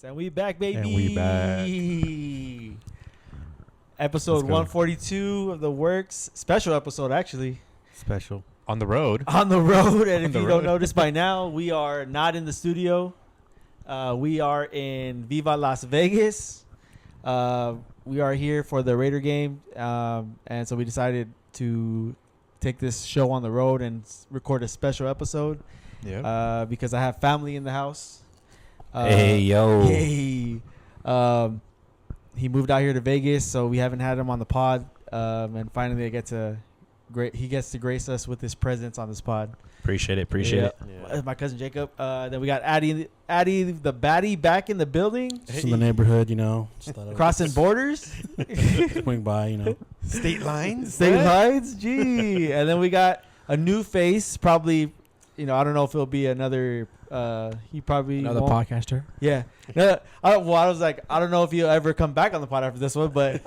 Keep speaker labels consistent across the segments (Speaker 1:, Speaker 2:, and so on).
Speaker 1: And we back, baby.
Speaker 2: And we back.
Speaker 1: Episode 142 of the Werkz. Special episode, actually.
Speaker 2: Special. On the road.
Speaker 1: On the road. And if you don't notice by now, we are not in the studio. We are in Viva Las Vegas. We are here for the Raider game. And so we decided to take this show on the road and record a special episode.
Speaker 2: Yeah.
Speaker 1: Because I have family in the house.
Speaker 3: Hey, yo.
Speaker 1: Hey. He moved out here to Vegas, so we haven't had him on the pod. And finally, he gets to grace us with his presence on this pod.
Speaker 3: Appreciate it. It.
Speaker 1: Yeah. My cousin Jaycob. Then we got Addie the baddie back in the building.
Speaker 4: Just in the neighborhood,
Speaker 1: Crossing borders.
Speaker 4: Swing by,
Speaker 2: State lines.
Speaker 1: State lines. Gee. And then we got a new face. Probably, I don't know if it'll be another. He probably
Speaker 4: another
Speaker 1: won't.
Speaker 4: podcaster.
Speaker 1: Yeah. I was like, I don't know if he'll ever come back on the pod after this one, but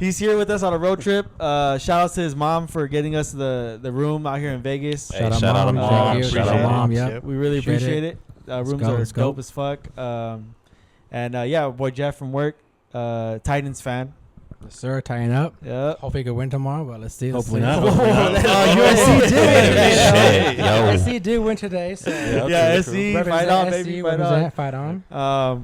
Speaker 1: he's here with us on a road trip. Shout out to his mom for getting us the room out here in Vegas.
Speaker 3: Hey, shout out to mom.
Speaker 4: Shout out mom. Yep.
Speaker 1: We really appreciate it.
Speaker 4: Let's
Speaker 1: Rooms
Speaker 4: go,
Speaker 1: are
Speaker 4: let's
Speaker 1: dope
Speaker 4: go.
Speaker 1: as fuck. Our boy Jeff from work, Titans fan.
Speaker 4: Yes, sir. Tying up.
Speaker 1: Yeah.
Speaker 4: Hopefully, he could win tomorrow, but let's see.
Speaker 1: Hopefully
Speaker 4: not.
Speaker 1: USC
Speaker 3: did.
Speaker 4: USC did win today. So
Speaker 1: SC, fight on, baby, fight on.
Speaker 4: Fight on.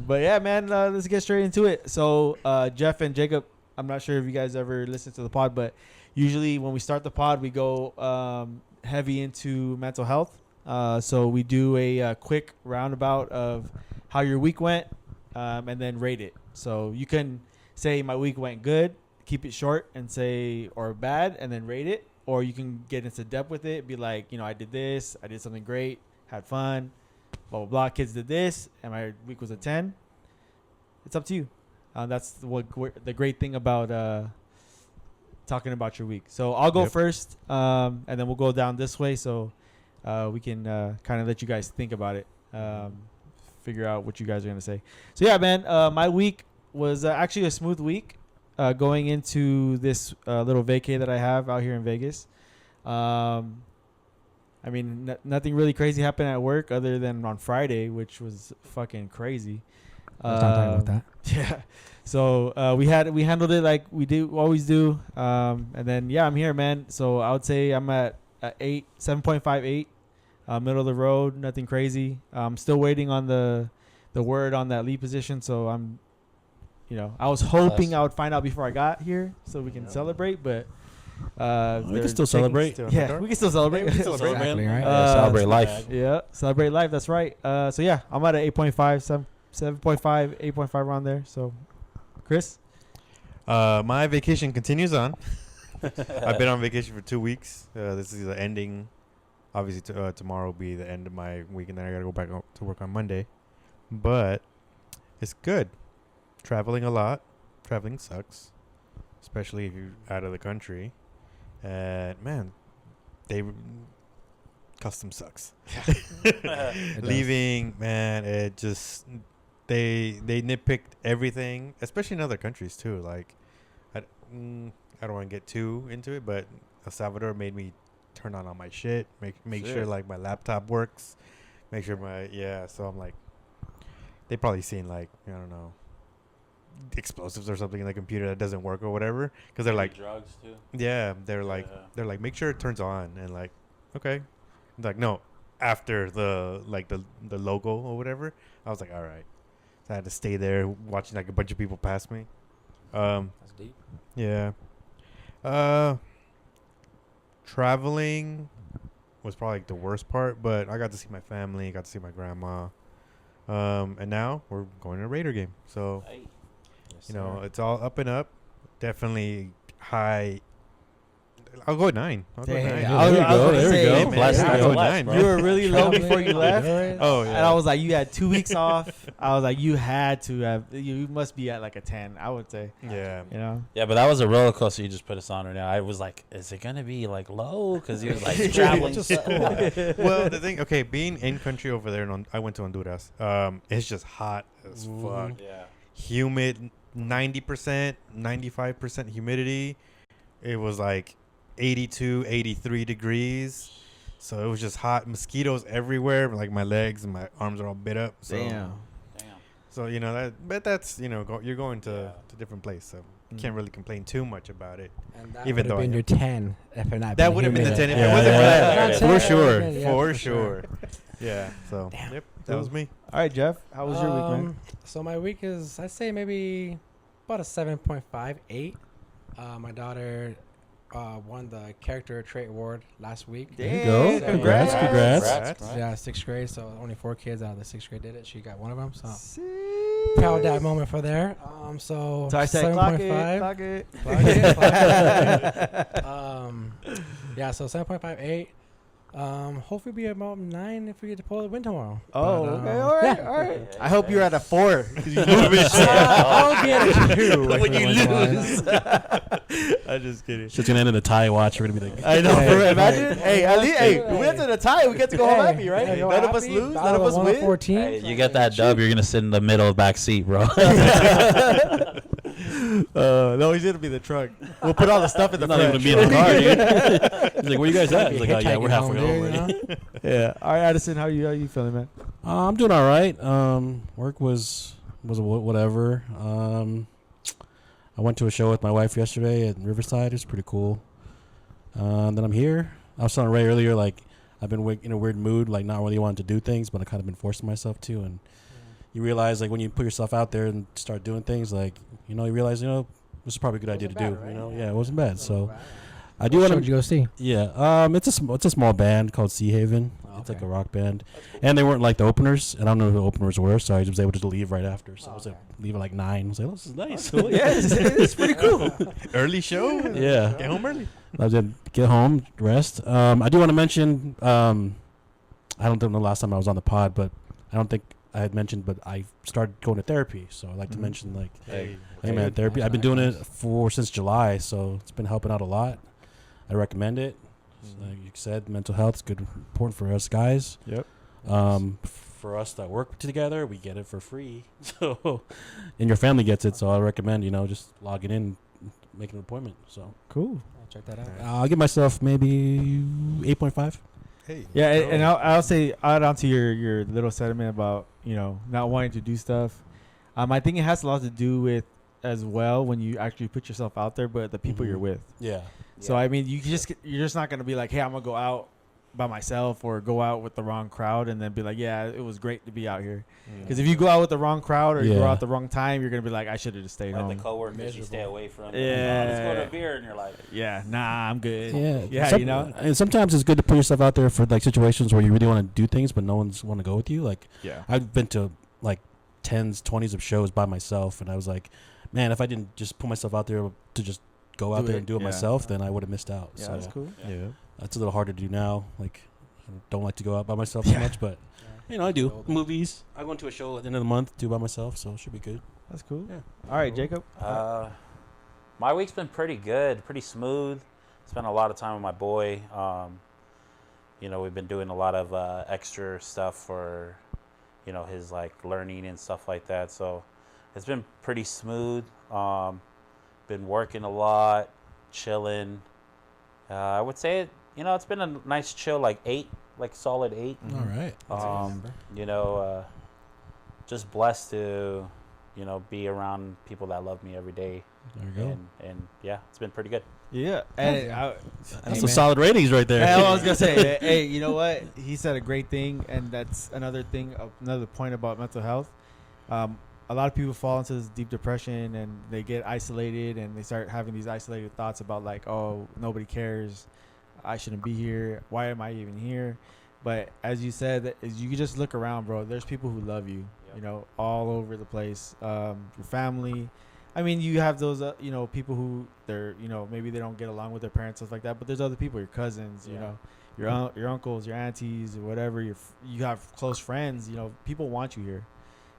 Speaker 1: But yeah, man, let's get straight into it. So Jeff and Jaycob, I'm not sure if you guys ever listen to the pod, but usually when we start the pod, we go heavy into mental health. So we do a quick roundabout of how your week went, and then rate it. So you can say my week went good, keep it short, and say or bad, and then rate it. Or you can get into depth with it, be like, I did this, I did something great, had fun, blah, blah, blah. Kids did this, and my week was a 10. It's up to you. That's the great thing about talking about your week. So I'll go first, and then we'll go down this way so we can kind of let you guys think about it, figure out what you guys are going to say. So, yeah, man, my week was actually a smooth week going into this little vacay that I have out here in Vegas. Nothing really crazy happened at work other than on Friday, which was fucking crazy.
Speaker 4: Let's not talk about that.
Speaker 1: Yeah. So we handled it like we always do. And then, I'm here, man. So I would say I'm at 7.58, middle of the road, nothing crazy. I'm still waiting on the word on that lead position. So I'm, I was hoping I would find out before I got here so we can celebrate, but
Speaker 4: we can still celebrate.
Speaker 1: Yeah, we can still celebrate.
Speaker 4: Exactly, right?
Speaker 3: Celebrate life.
Speaker 1: Yeah, celebrate life. That's right. I'm at a 8.5, 7.5, 8.5 around there. So, Chris?
Speaker 2: My vacation continues on. I've been on vacation for 2 weeks. This is the ending. Obviously, tomorrow will be the end of my week, and then I got to go back to work on Monday. But it's good. Traveling a lot. Traveling sucks, especially if you're out of the country. And man, custom sucks. Leaving, man, it just they nitpicked everything, especially in other countries too. Like, I don't want to get too into it, but El Salvador made me turn on all my shit, make sure like my laptop works, make sure So I'm like, they probably seen like, I don't know, explosives or something in the computer that doesn't work or whatever, because they're like
Speaker 3: drugs too.
Speaker 2: Yeah, they're like make sure it turns on, and like, okay, like no, after the logo or whatever. I was like, all right. So I had to stay there watching like a bunch of people pass me.
Speaker 3: That's deep.
Speaker 2: Yeah. Traveling was probably like the worst part, but I got to see my family, got to see my grandma. And now we're going to a Raider game. So, it's all up and up. Definitely high. I'll go 9.
Speaker 1: There we go.
Speaker 2: I'll go 9.
Speaker 1: You were really low before you left.
Speaker 2: Oh, yeah.
Speaker 1: And I was like, you had 2 weeks off. I was like, you had to have. You must be at like a 10, I would say.
Speaker 2: Yeah.
Speaker 3: Yeah, but that was a roller coaster you just put us on right now. I was like, is it going to be like low? Because you were like traveling.
Speaker 2: Well, the thing, being in country over there, I went to Honduras. It's just hot as fuck.
Speaker 3: Yeah.
Speaker 2: Humid, 90%, 95% humidity. It was like 82, 83 degrees. So it was just hot. Mosquitoes everywhere. Like my legs and my arms are all bit up. So.
Speaker 1: Damn.
Speaker 2: So but that's you're going to different place, so you can't really complain too much about it.
Speaker 4: And that
Speaker 2: Even
Speaker 4: would have
Speaker 2: though
Speaker 4: been your 10 if it not
Speaker 2: that
Speaker 4: been
Speaker 2: would have been the
Speaker 4: humid.
Speaker 2: 10 if
Speaker 3: Yeah,
Speaker 2: it wasn't for
Speaker 3: yeah,
Speaker 2: that.
Speaker 3: yeah.
Speaker 2: For sure,
Speaker 4: Yeah,
Speaker 2: for
Speaker 4: for
Speaker 2: sure. Yeah. So
Speaker 4: Damn.
Speaker 2: yep, that was me.
Speaker 1: All right, Jeff. How was your week, man?
Speaker 4: So my week is, I'd say maybe about a 7.58. My daughter won the character trait award last week.
Speaker 1: There
Speaker 3: you go.
Speaker 4: So,
Speaker 3: Congrats, congrats.
Speaker 4: Yeah, 6th grade. So only 4 kids out of the 6th grade did it. She got one of them. So
Speaker 1: Sick.
Speaker 4: proud of that moment for there. So
Speaker 1: I said clock
Speaker 4: 7.5.
Speaker 1: clock it.
Speaker 4: Clock it, clock it. Yeah, so 7.58. Hopefully be about 9 if we get to pull the win tomorrow.
Speaker 1: Oh,
Speaker 4: But,
Speaker 1: okay, all right,
Speaker 4: yeah.
Speaker 1: all right.
Speaker 3: Yeah,
Speaker 1: I hope you're at a 4 because you
Speaker 2: Move it.
Speaker 4: I'll get a 2
Speaker 1: when you lose.
Speaker 2: I'm just kidding.
Speaker 3: Shit's gonna end in a tie. Watch. We're gonna be like,
Speaker 1: I know.
Speaker 4: Hey,
Speaker 1: Imagine. Hey, at least,
Speaker 4: hey,
Speaker 1: we went to the tie. We get to go home happy, right?
Speaker 4: Hey, go
Speaker 1: None of us
Speaker 4: happy.
Speaker 1: lose.
Speaker 4: Out
Speaker 1: None of
Speaker 4: a
Speaker 1: us
Speaker 4: 1 of
Speaker 1: win.
Speaker 4: 14.
Speaker 3: hey, you get that dub, you're gonna sit in the middle back seat, bro.
Speaker 1: No, he's gonna be the truck. We'll put all the stuff in the
Speaker 3: Not
Speaker 1: front.
Speaker 3: even gonna be in the car, dude. He's like, where you guys at? He's like, oh yeah, we're halfway home already.
Speaker 1: Yeah. All right, Addison, how you feeling, man?
Speaker 3: I'm doing all right. Work was whatever. I went to a show with my wife yesterday at Riverside. It was pretty cool. Then I'm here. I was telling Ray earlier, like I've been in a weird mood, like not really wanting to do things, but I kind of been forcing myself to. And you realize, like when you put yourself out there and start doing things, like you realize, this is probably a good idea to do.
Speaker 4: Right?
Speaker 3: Yeah, it wasn't bad. So I
Speaker 4: Do
Speaker 3: do
Speaker 4: what
Speaker 3: want
Speaker 4: should you go see?
Speaker 3: Yeah, it's a small band called Sea Haven. It's like a rock band, and they weren't like the openers, and I don't know who the openers were, so I was able to leave right after. So I was like, leave at like 9. I was like, oh, this is nice.
Speaker 1: Yeah, it's pretty cool.
Speaker 2: Early show.
Speaker 3: Yeah,
Speaker 2: Get home early.
Speaker 3: I was able to get home, rest. I do want to mention, I don't know the last time I was on the pod, but I don't think I had mentioned, but I started going to therapy. So I'd like to mention, like, hey man, therapy. I've been doing it since July, so it's been helping out a lot. I recommend it. Like you said, mental health is good, important for us guys.
Speaker 1: Yep.
Speaker 3: For us that work together, we get it for free. So, and your family gets it. So I recommend, just logging in, making an appointment. So
Speaker 1: Cool.
Speaker 4: I'll check that out.
Speaker 3: I'll give myself maybe 8.5.
Speaker 2: Hey.
Speaker 1: Yeah, and I'll say add on to your little sentiment about not wanting to do stuff. I think it has a lot to do with as well when you actually put yourself out there, but the people you're with.
Speaker 3: Yeah.
Speaker 1: So I mean, you're just not gonna be like, hey, I'm gonna go out by myself or go out with the wrong crowd and then be like, yeah, it was great to be out here. Because if you go out with the wrong crowd or you go out at the wrong time, you're gonna be like, I should have just stayed home.
Speaker 3: Like the coworkers you stay away from.
Speaker 1: Yeah.
Speaker 3: Let's go to a beer, and you're like,
Speaker 1: Yeah, nah, I'm good.
Speaker 3: yeah,
Speaker 1: Yeah,
Speaker 3: And sometimes it's good to put yourself out there for like situations where you really want to do things, but no one's want to go with you. Like,
Speaker 1: Yeah.
Speaker 3: I've been to like 10s, 20s of shows by myself, and I was like, man, if I didn't just put myself out there to just go out there and do it myself, then I would have missed out.
Speaker 1: Yeah,
Speaker 3: So
Speaker 1: that's cool.
Speaker 2: Yeah.
Speaker 3: that's a little harder to do now. Like, I don't like to go out by myself so much, but I do. Movies. I go into a show at the end of the month, do by myself, so it should be good.
Speaker 1: That's cool.
Speaker 3: Yeah.
Speaker 1: All right, Jaycob.
Speaker 3: My week's been pretty good, pretty smooth. Spent a lot of time with my boy. We've been doing a lot of extra stuff for, his like learning and stuff like that. So it's been pretty smooth. Been working a lot, chilling. I would say it's been a nice chill, like 8, like solid 8.
Speaker 4: Mm-hmm.
Speaker 3: All right. Just blessed to, be around people that love me every day.
Speaker 4: There you go.
Speaker 3: And yeah, it's been pretty good.
Speaker 1: Yeah, and
Speaker 3: That's some solid ratings right there.
Speaker 1: I was gonna say, hey, you know what? He said a great thing, and that's another point about mental health. A lot of people fall into this deep depression, and they get isolated, and they start having these isolated thoughts about like, oh, nobody cares, I shouldn't be here, why am I even here? But as you said, is you can just look around, bro. There's people who love you, all over the place. Your family. I mean, you have those, people who they're, maybe they don't get along with their parents, stuff like that. But there's other people, your cousins, your uncles, your aunties, or whatever. You have close friends. People want you here,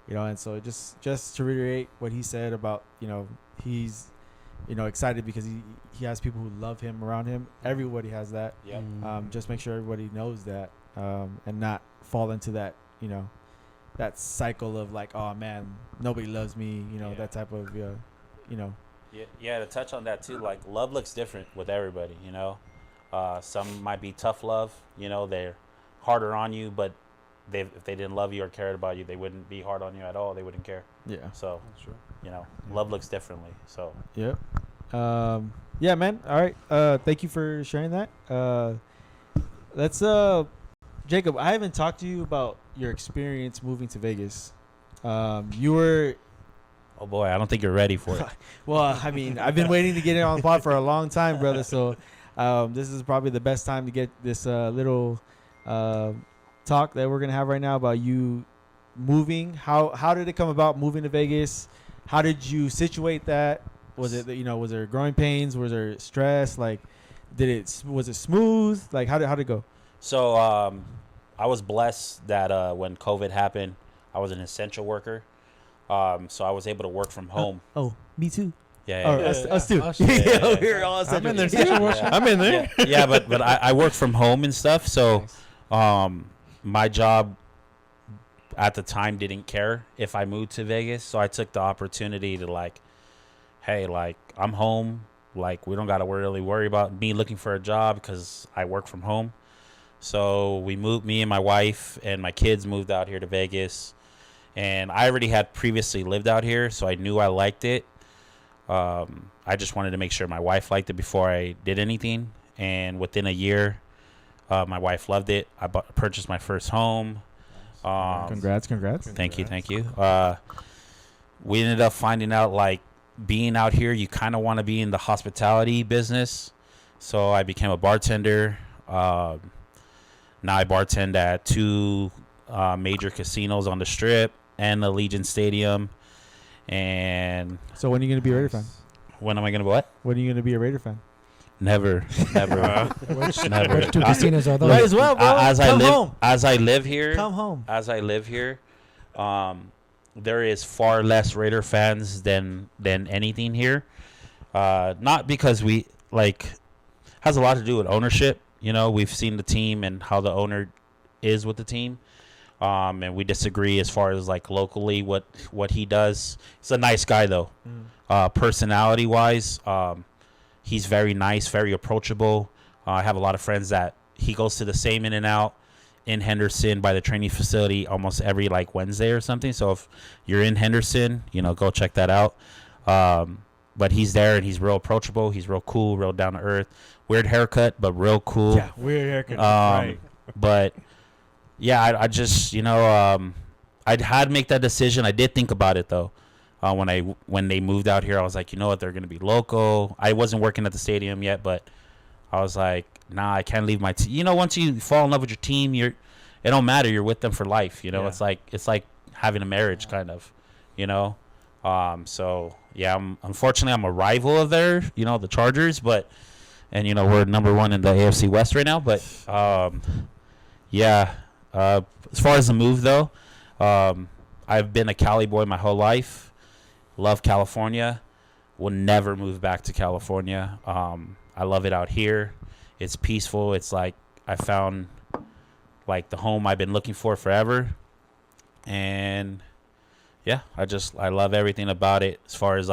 Speaker 1: And so just to reiterate what he said about, he's, excited because he has people who love him around him. Everybody has that.
Speaker 3: Yep.
Speaker 1: Just make sure everybody knows that, and not fall into that, that cycle of like, oh man, nobody loves me, that type of,
Speaker 3: Yeah, to touch on that too, like love looks different with everybody, Some might be tough love, they're harder on you, but if they didn't love you or cared about you, they wouldn't be hard on you at all. They wouldn't care.
Speaker 1: Yeah.
Speaker 3: So,
Speaker 4: That's true.
Speaker 3: love looks differently. So,
Speaker 1: Yep. Yeah, man. All right. Thank you for sharing that. Let's Jaycob, I haven't talked to you about your experience moving to Vegas. You were
Speaker 3: oh boy, I don't think you're ready for it.
Speaker 1: well, I mean, I've been waiting to get it on the pod for a long time, brother. So this is probably the best time to get this little talk that we're gonna have right now about you moving. How did it come about moving to Vegas? How did you situate that? Was it was there growing pains? Was there stress? Like, was it smooth? Like, how did it go?
Speaker 3: So I was blessed that when COVID happened, I was an essential worker. So I was able to work from home.
Speaker 1: Oh, me too.
Speaker 3: Yeah.
Speaker 1: Oh, us too.
Speaker 4: Us too.
Speaker 1: Yeah, we're all
Speaker 2: I'm in there.
Speaker 1: essential.
Speaker 2: I'm in there.
Speaker 3: Yeah, but I work from home and stuff. So my job at the time didn't care if I moved to Vegas. So I took the opportunity to hey, I'm home. Like, we don't got to really worry about me looking for a job because I work from home. So me and my wife and my kids moved out here to Vegas. And I already had previously lived out here, so I knew I liked it. I just wanted to make sure my wife liked it before I did anything. And within a year, my wife loved it. I purchased my first home.
Speaker 1: Congrats.
Speaker 3: Thank you. We ended up finding out, being out here, you kind of want to be in the hospitality business. So I became a bartender. Now I bartend at 2 major casinos on the Strip and the Allegiant Stadium. And
Speaker 1: So when are you gonna be a Raider fan?
Speaker 3: when am I gonna be what?
Speaker 1: When are you gonna be a Raider fan?
Speaker 3: Never. Never.
Speaker 4: Which two casinos are those?
Speaker 1: Might as well, bro. Come home.
Speaker 3: As I live here,
Speaker 1: Come home.
Speaker 3: there is far less Raider fans than anything here. Not because has a lot to do with ownership. We've seen the team and how the owner is with the team. And we disagree as far as locally what he does. He's a nice guy though. Personality wise, he's very nice, very approachable. I have a lot of friends that he goes to the same In-N-Out in Henderson by the training facility almost every Wednesday or something. So if you're in Henderson, go check that out. But he's there and he's real approachable. He's real cool, real down to earth. Weird haircut, but real cool.
Speaker 1: Yeah, weird haircut. Right.
Speaker 3: But yeah, I just I had to make that decision. I did think about it though. When they moved out here, I was like, you know what, they're gonna be local. I wasn't working at the stadium yet, but I was like, nah, I can't leave my team. Once you fall in love with your team, it don't matter. You're with them for life.
Speaker 1: Yeah.
Speaker 3: It's like having a marriage kind of. So yeah, unfortunately I'm a rival of theirs, the Chargers, but we're number 1 in the AFC West right now. But yeah, as far as the move though, I've been a Cali boy my whole life. Love California. Will never move back to California. I love it out here. It's peaceful. It's I found the home I've been looking for forever. And yeah, I love everything about it. As far as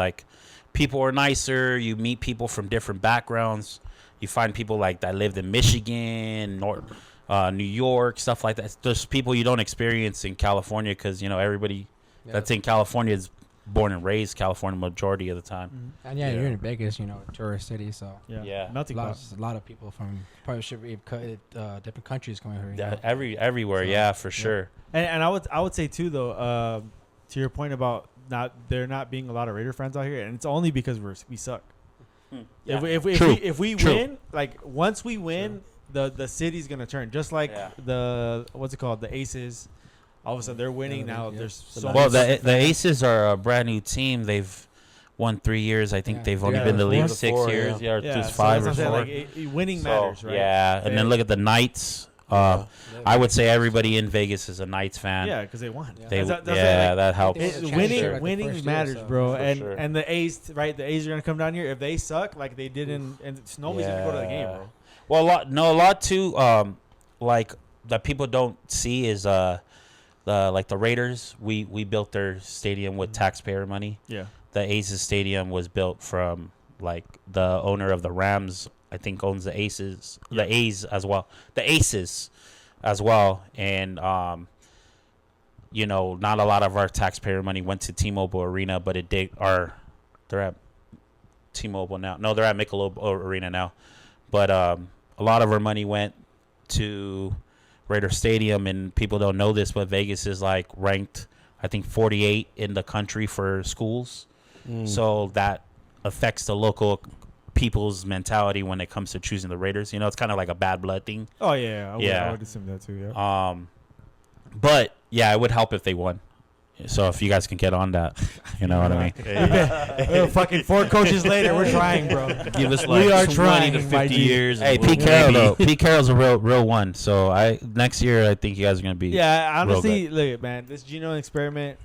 Speaker 3: people are nicer. You meet people from different backgrounds. You find people that lived in Michigan, New York, stuff like that. There's people you don't experience in California because everybody that's in California is born and raised California majority of the time.
Speaker 4: And yeah, you're in Vegas, tourist city, so
Speaker 3: Yeah.
Speaker 1: Melting pot.
Speaker 4: a lot of people from probably should be different countries coming here.
Speaker 3: Yeah, everywhere,
Speaker 4: So,
Speaker 3: yeah, for sure.
Speaker 1: And I would say too though, to your point about there not being a lot of Raider fans out here, and it's only because we suck.
Speaker 3: Yeah.
Speaker 1: If we
Speaker 3: True.
Speaker 1: win, once we win, the city's gonna turn. Just like the what's it called, the Aces. All of a sudden they're winning now.
Speaker 4: Yeah.
Speaker 1: There's so
Speaker 3: Well,
Speaker 1: many
Speaker 3: the Aces are a brand new team. They've won 3 years. I think
Speaker 4: Yeah.
Speaker 3: they've only
Speaker 4: Yeah,
Speaker 3: been in the league
Speaker 4: four.
Speaker 3: 6
Speaker 2: 4,
Speaker 3: years.
Speaker 2: yeah.
Speaker 3: Yeah, or
Speaker 1: so
Speaker 3: 5 or
Speaker 1: that's what
Speaker 3: 4.
Speaker 1: I'm saying, winning matters, right?
Speaker 3: Yeah, and then look at the Knights. I would say everybody in Vegas is a Knights fan.
Speaker 1: Yeah, because they won.
Speaker 4: Yeah.
Speaker 3: That helps.
Speaker 4: They won the
Speaker 1: Winning,
Speaker 4: championship
Speaker 1: winning
Speaker 4: the first year,
Speaker 1: matters,
Speaker 4: so-
Speaker 1: bro.
Speaker 3: For
Speaker 1: And
Speaker 3: sure.
Speaker 1: and the A's, right? The A's are gonna come down here. If they suck, like they did and nobody's gonna go to the game, bro.
Speaker 3: Well, a lot too. That people don't see is the Raiders. We built their stadium with taxpayer money.
Speaker 1: Yeah.
Speaker 3: The Aces stadium was built from the owner of the Rams. I think owns the Aces, the A's as well. The Aces as well, and you know, not a lot of our taxpayer money went to T-Mobile Arena, but it did. They're at T-Mobile now. No, they're at Michelob Arena now. But a lot of our money went to Raider Stadium, and people don't know this, but Vegas is like ranked, I think, 48 in the country for schools. So that affects the local people's mentality when it comes to choosing the Raiders. You know, it's kind of like a bad blood thing.
Speaker 1: Oh yeah, I would assume that too. Yeah.
Speaker 3: But yeah, it would help if they won. So if you guys can get on that, you know what I mean.
Speaker 1: Fucking 4 coaches later, we're trying, bro.
Speaker 3: Give us
Speaker 1: We are
Speaker 3: 20
Speaker 1: trying,
Speaker 3: to
Speaker 1: my
Speaker 3: 50
Speaker 1: G.
Speaker 3: years.
Speaker 2: Hey,
Speaker 3: and
Speaker 2: Pete
Speaker 3: we'll
Speaker 2: Carroll,
Speaker 3: maybe-
Speaker 2: though.
Speaker 3: Pete Carroll's a real one. So next year I think you guys are gonna be.
Speaker 1: Yeah,
Speaker 3: real
Speaker 1: honestly,
Speaker 3: good.
Speaker 1: look, man, this genome experiment.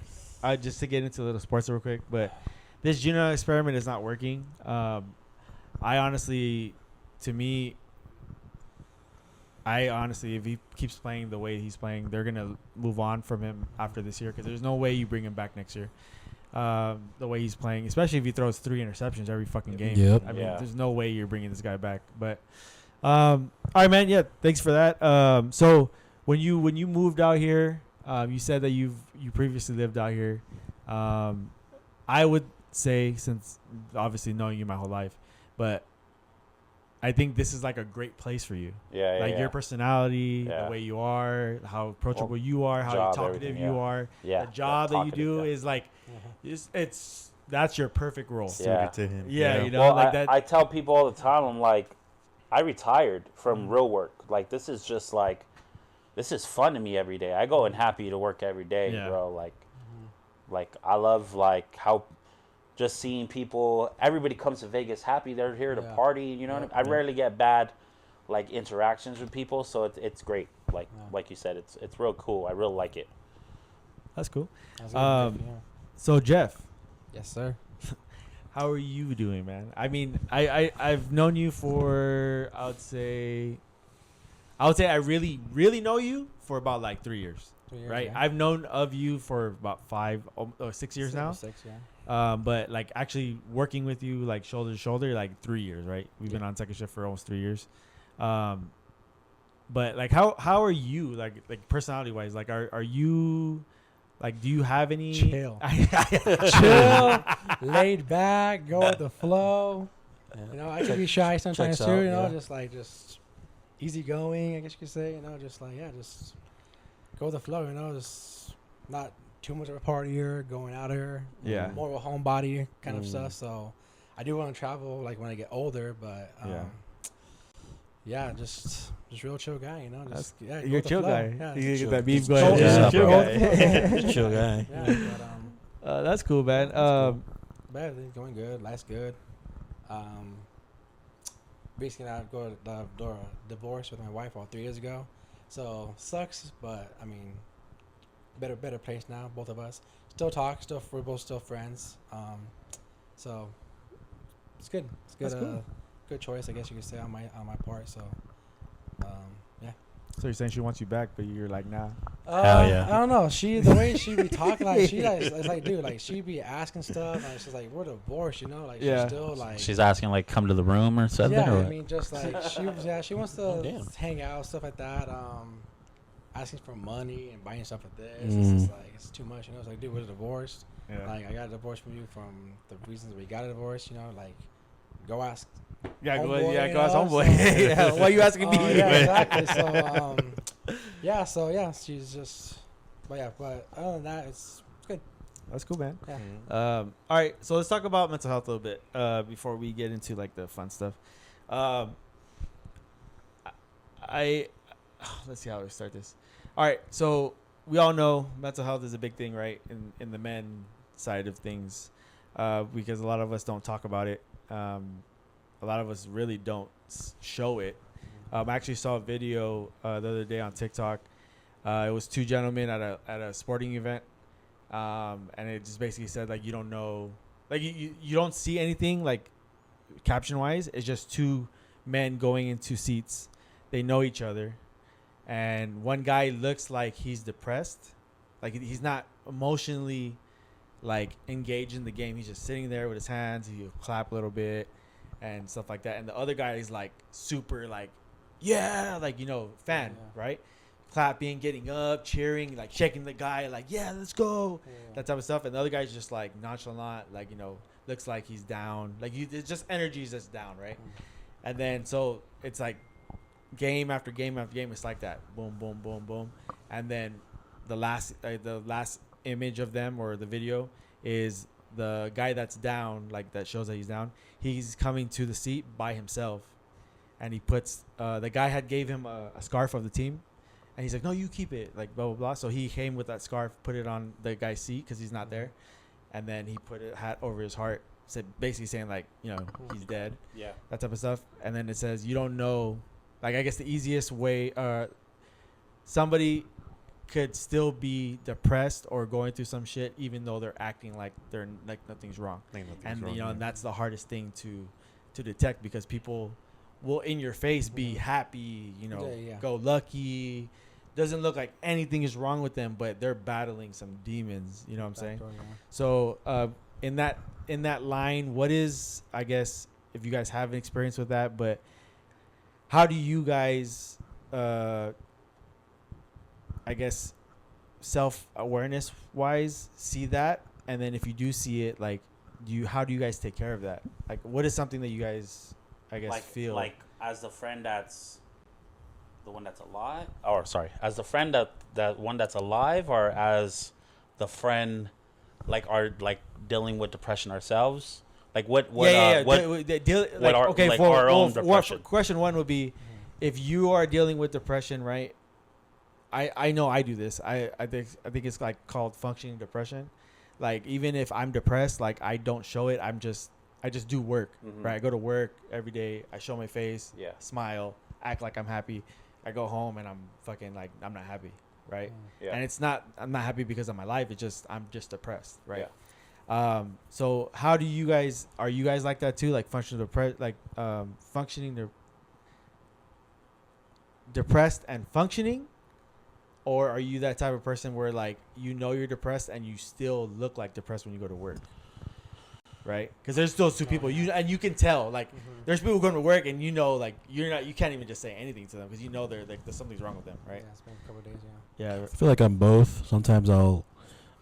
Speaker 1: Just to get into a little sports real quick, but this genome experiment is not working. I honestly, if he keeps playing the way he's playing, they're gonna move on from him after this year because there's no way you bring him back next year. The way he's playing, especially if he throws 3 interceptions every fucking game.
Speaker 4: Yep.
Speaker 1: I mean,
Speaker 3: Yeah.
Speaker 1: there's no way you're bringing this guy back. But all right, man. Yeah, thanks for that. So when you moved out here, you said that you previously lived out here. I would say, since obviously knowing you my whole life, but I think this is like a great place for you.
Speaker 3: Yeah,
Speaker 1: Like your personality,
Speaker 3: Yeah.
Speaker 1: the way you are, how approachable you are, how
Speaker 3: job,
Speaker 1: talkative
Speaker 3: everything,
Speaker 1: you
Speaker 3: yeah.
Speaker 1: are.
Speaker 3: Yeah.
Speaker 1: The job that you
Speaker 3: talkative,
Speaker 1: do
Speaker 3: yeah.
Speaker 1: is like, that's your perfect role.
Speaker 3: Yeah.
Speaker 2: Suited to him.
Speaker 1: Yeah, you know,
Speaker 3: Well,
Speaker 1: like that.
Speaker 3: I tell people all the time, I'm like, I retired from real work. Like, this is just like, this is fun to me every day. I go and happy to work every day,
Speaker 1: Yeah.
Speaker 3: bro. Like I love like how just seeing people. Everybody comes to Vegas happy. They're here to
Speaker 4: Yeah.
Speaker 3: party. You know what I mean? I rarely get bad like interactions with people, so it's great. Like you said, it's real cool. I really like it.
Speaker 1: That's cool.
Speaker 4: That's good,
Speaker 1: Um,
Speaker 4: yeah.
Speaker 1: So Jeff,
Speaker 4: Yes, sir.
Speaker 1: how are you doing, man? I mean, I've known you for I would say I really know you for about like 3 years.
Speaker 4: 3 years,
Speaker 1: Right,
Speaker 4: yeah.
Speaker 1: I've known of you for about 5 or 6 years now.
Speaker 4: 6, yeah.
Speaker 1: But like actually working with you like shoulder to shoulder, like 3 years, right? We've been on second shift for almost 3 years. But like how are you like personality wise? Like are you like, do you have any
Speaker 4: Chill. Chill, laid back, go with the flow. You know, I can be shy sometimes
Speaker 2: checks
Speaker 4: too.
Speaker 2: out,
Speaker 4: You know,
Speaker 2: yeah.
Speaker 4: just easygoing, I guess you could say. You know, just like just go with the flow. You know, just not too much of a partier, going out here.
Speaker 1: Yeah.
Speaker 4: More of a homebody kind of stuff. So I do want to travel like when I get older, but just real chill guy. You know, just go
Speaker 1: You're a
Speaker 4: with the
Speaker 1: chill
Speaker 4: flow.
Speaker 1: guy.
Speaker 4: Yeah,
Speaker 1: You
Speaker 4: just
Speaker 1: get that
Speaker 4: chill.
Speaker 1: meme
Speaker 4: Just
Speaker 1: going.
Speaker 4: chill.
Speaker 1: Yeah,
Speaker 4: Yeah,
Speaker 1: chill
Speaker 4: bro.
Speaker 1: guy.
Speaker 2: Chill guy.
Speaker 4: Yeah, but
Speaker 1: That's cool, man.
Speaker 4: But everything's going good. Life's good. Basically, I go to divorce with my wife all 3 years ago, so sucks. But I mean, better place now. Both of us still talk. We're both still friends. So it's good. It's good.
Speaker 1: That's cool.
Speaker 4: Good choice, I guess you could say on my part. So yeah.
Speaker 1: So you're saying she wants you back, but you're like, nah.
Speaker 3: Hell yeah.
Speaker 4: I don't know. The way she be talking, like it's like, dude, like she be asking stuff, and it's just like we're divorced, you know, like
Speaker 1: Yeah.
Speaker 4: she's still like.
Speaker 3: She's asking like come to the room or something.
Speaker 4: Yeah,
Speaker 3: or
Speaker 4: I
Speaker 3: what?
Speaker 4: mean, just like she wants to
Speaker 3: damn.
Speaker 4: hang out, stuff like that. Asking for money and buying stuff like this. It's just like it's too much, you know. It's like, dude, we're divorced.
Speaker 1: Yeah.
Speaker 4: Like I got a divorce from you from the reasons we got a divorce, you know. Like go ask.
Speaker 1: Yeah, go
Speaker 4: Homeboy,
Speaker 1: ask
Speaker 4: you know,
Speaker 1: homeboy.
Speaker 4: so-
Speaker 1: Yeah, why are you asking me?
Speaker 4: Yeah, exactly. So she's just. But other than that, it's good.
Speaker 1: That's cool, man.
Speaker 4: Yeah.
Speaker 1: All right, so let's talk about mental health a little bit before we get into like the fun stuff. Let's see how we start this. All right, so we all know mental health is a big thing, right, in the men side of things, because a lot of us don't talk about it. A lot of us really don't show it. I actually saw a video the other day on TikTok. It was 2 gentlemen at a sporting event, and it just basically said like you don't know, like you don't see anything like caption wise. It's just 2 men going into seats. They know each other, and one guy looks like he's depressed, like he's not emotionally like engaged in the game. He's just sitting there with his hands. He'll clap a little bit and stuff like that. And the other guy is like super like, yeah, like, you know, fan,
Speaker 4: Yeah.
Speaker 1: right? clapping, getting up, cheering, like shaking the guy, like, yeah, let's go, that type of stuff. And the other guy's just like nonchalant, like, you know, looks like he's down, like it's just energies that's down, right? And then so it's like game after game after game, it's like that, boom, boom, boom, boom, and then the last image of them or the video is the guy that's down, like that shows that he's down. He's coming to the seat by himself, and he puts the guy had gave him a scarf of the team, and he's like, no, you keep it, like blah blah blah. So he came with that scarf, put it on the guy's seat because he's not there, and then he put a hat over his heart, said basically saying like, you know, he's dead, that type of stuff. And then it says, you don't know, like, I guess the easiest way somebody could still be depressed or going through some shit even though they're acting like they're like nothing's wrong. And you know, and that's the hardest thing to detect, because people will in your face be happy, you know, go lucky, doesn't look like anything is wrong with them, but they're battling some demons, you know what I'm saying? So in that line, what is, I guess, if you guys have an experience with that, but how do you guys I guess self-awareness wise see that? And then if you do see it, like, how do you guys take care of that? Like, what is something that you guys, I guess, feel
Speaker 3: like as the friend that's the one that's alive, or sorry, as the friend that one that's alive, or as the friend like are like dealing with depression ourselves? Like what our own depression.
Speaker 1: Question one would be, if you are dealing with depression, right? I know I do this. I think it's like called functioning depression. Like, even if I'm depressed, like, I don't show it. I just do work, right? I go to work every day. I show my face, smile, act like I'm happy. I go home and I'm fucking like, I'm not happy, right? And I'm not happy because of my life. It's just, I'm just depressed, right? So how do you guys, are you guys like that too? Like functioning depressed and functioning? Or are you that type of person where, like, you know you're depressed and you still look like depressed when you go to work, right? Because there's those two people, you can tell. Like, there's people going to work and you know, like, you can't even just say anything to them because you know they're like, there's something's wrong with them, right?
Speaker 4: Yeah, it's been a couple of days.
Speaker 5: I feel like I'm both. Sometimes I'll,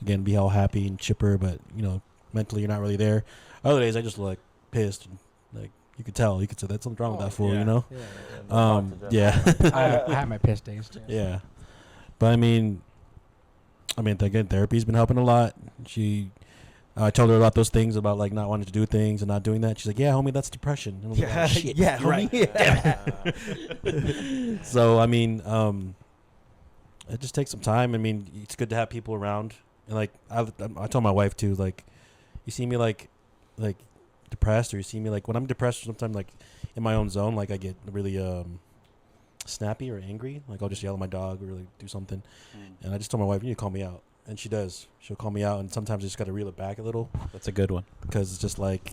Speaker 5: again, be all happy and chipper, but you know, mentally you're not really there. Other days I just look like pissed, and, like, you could tell. You could say that's something wrong with that fool, you know?
Speaker 4: I had my piss days too.
Speaker 5: Yeah. But I mean, again, therapy's been helping a lot. I told her about those things about, like, not wanting to do things and not doing that. She's like, "Yeah, homie, that's depression." And I was like, "Oh, shit,
Speaker 1: yeah,
Speaker 5: right." So I mean, it just takes some time. I mean, it's good to have people around, and like I told my wife too. Like, you see me like depressed, or you see me like when I'm depressed, sometimes like in my own zone, like I get really snappy or angry. Like, I'll just yell at my dog or like do something. And I just told my wife, "You need to call me out." And she does. She'll call me out, and sometimes I just got to reel it back a little.
Speaker 3: That's a good one.
Speaker 5: Because it's just like,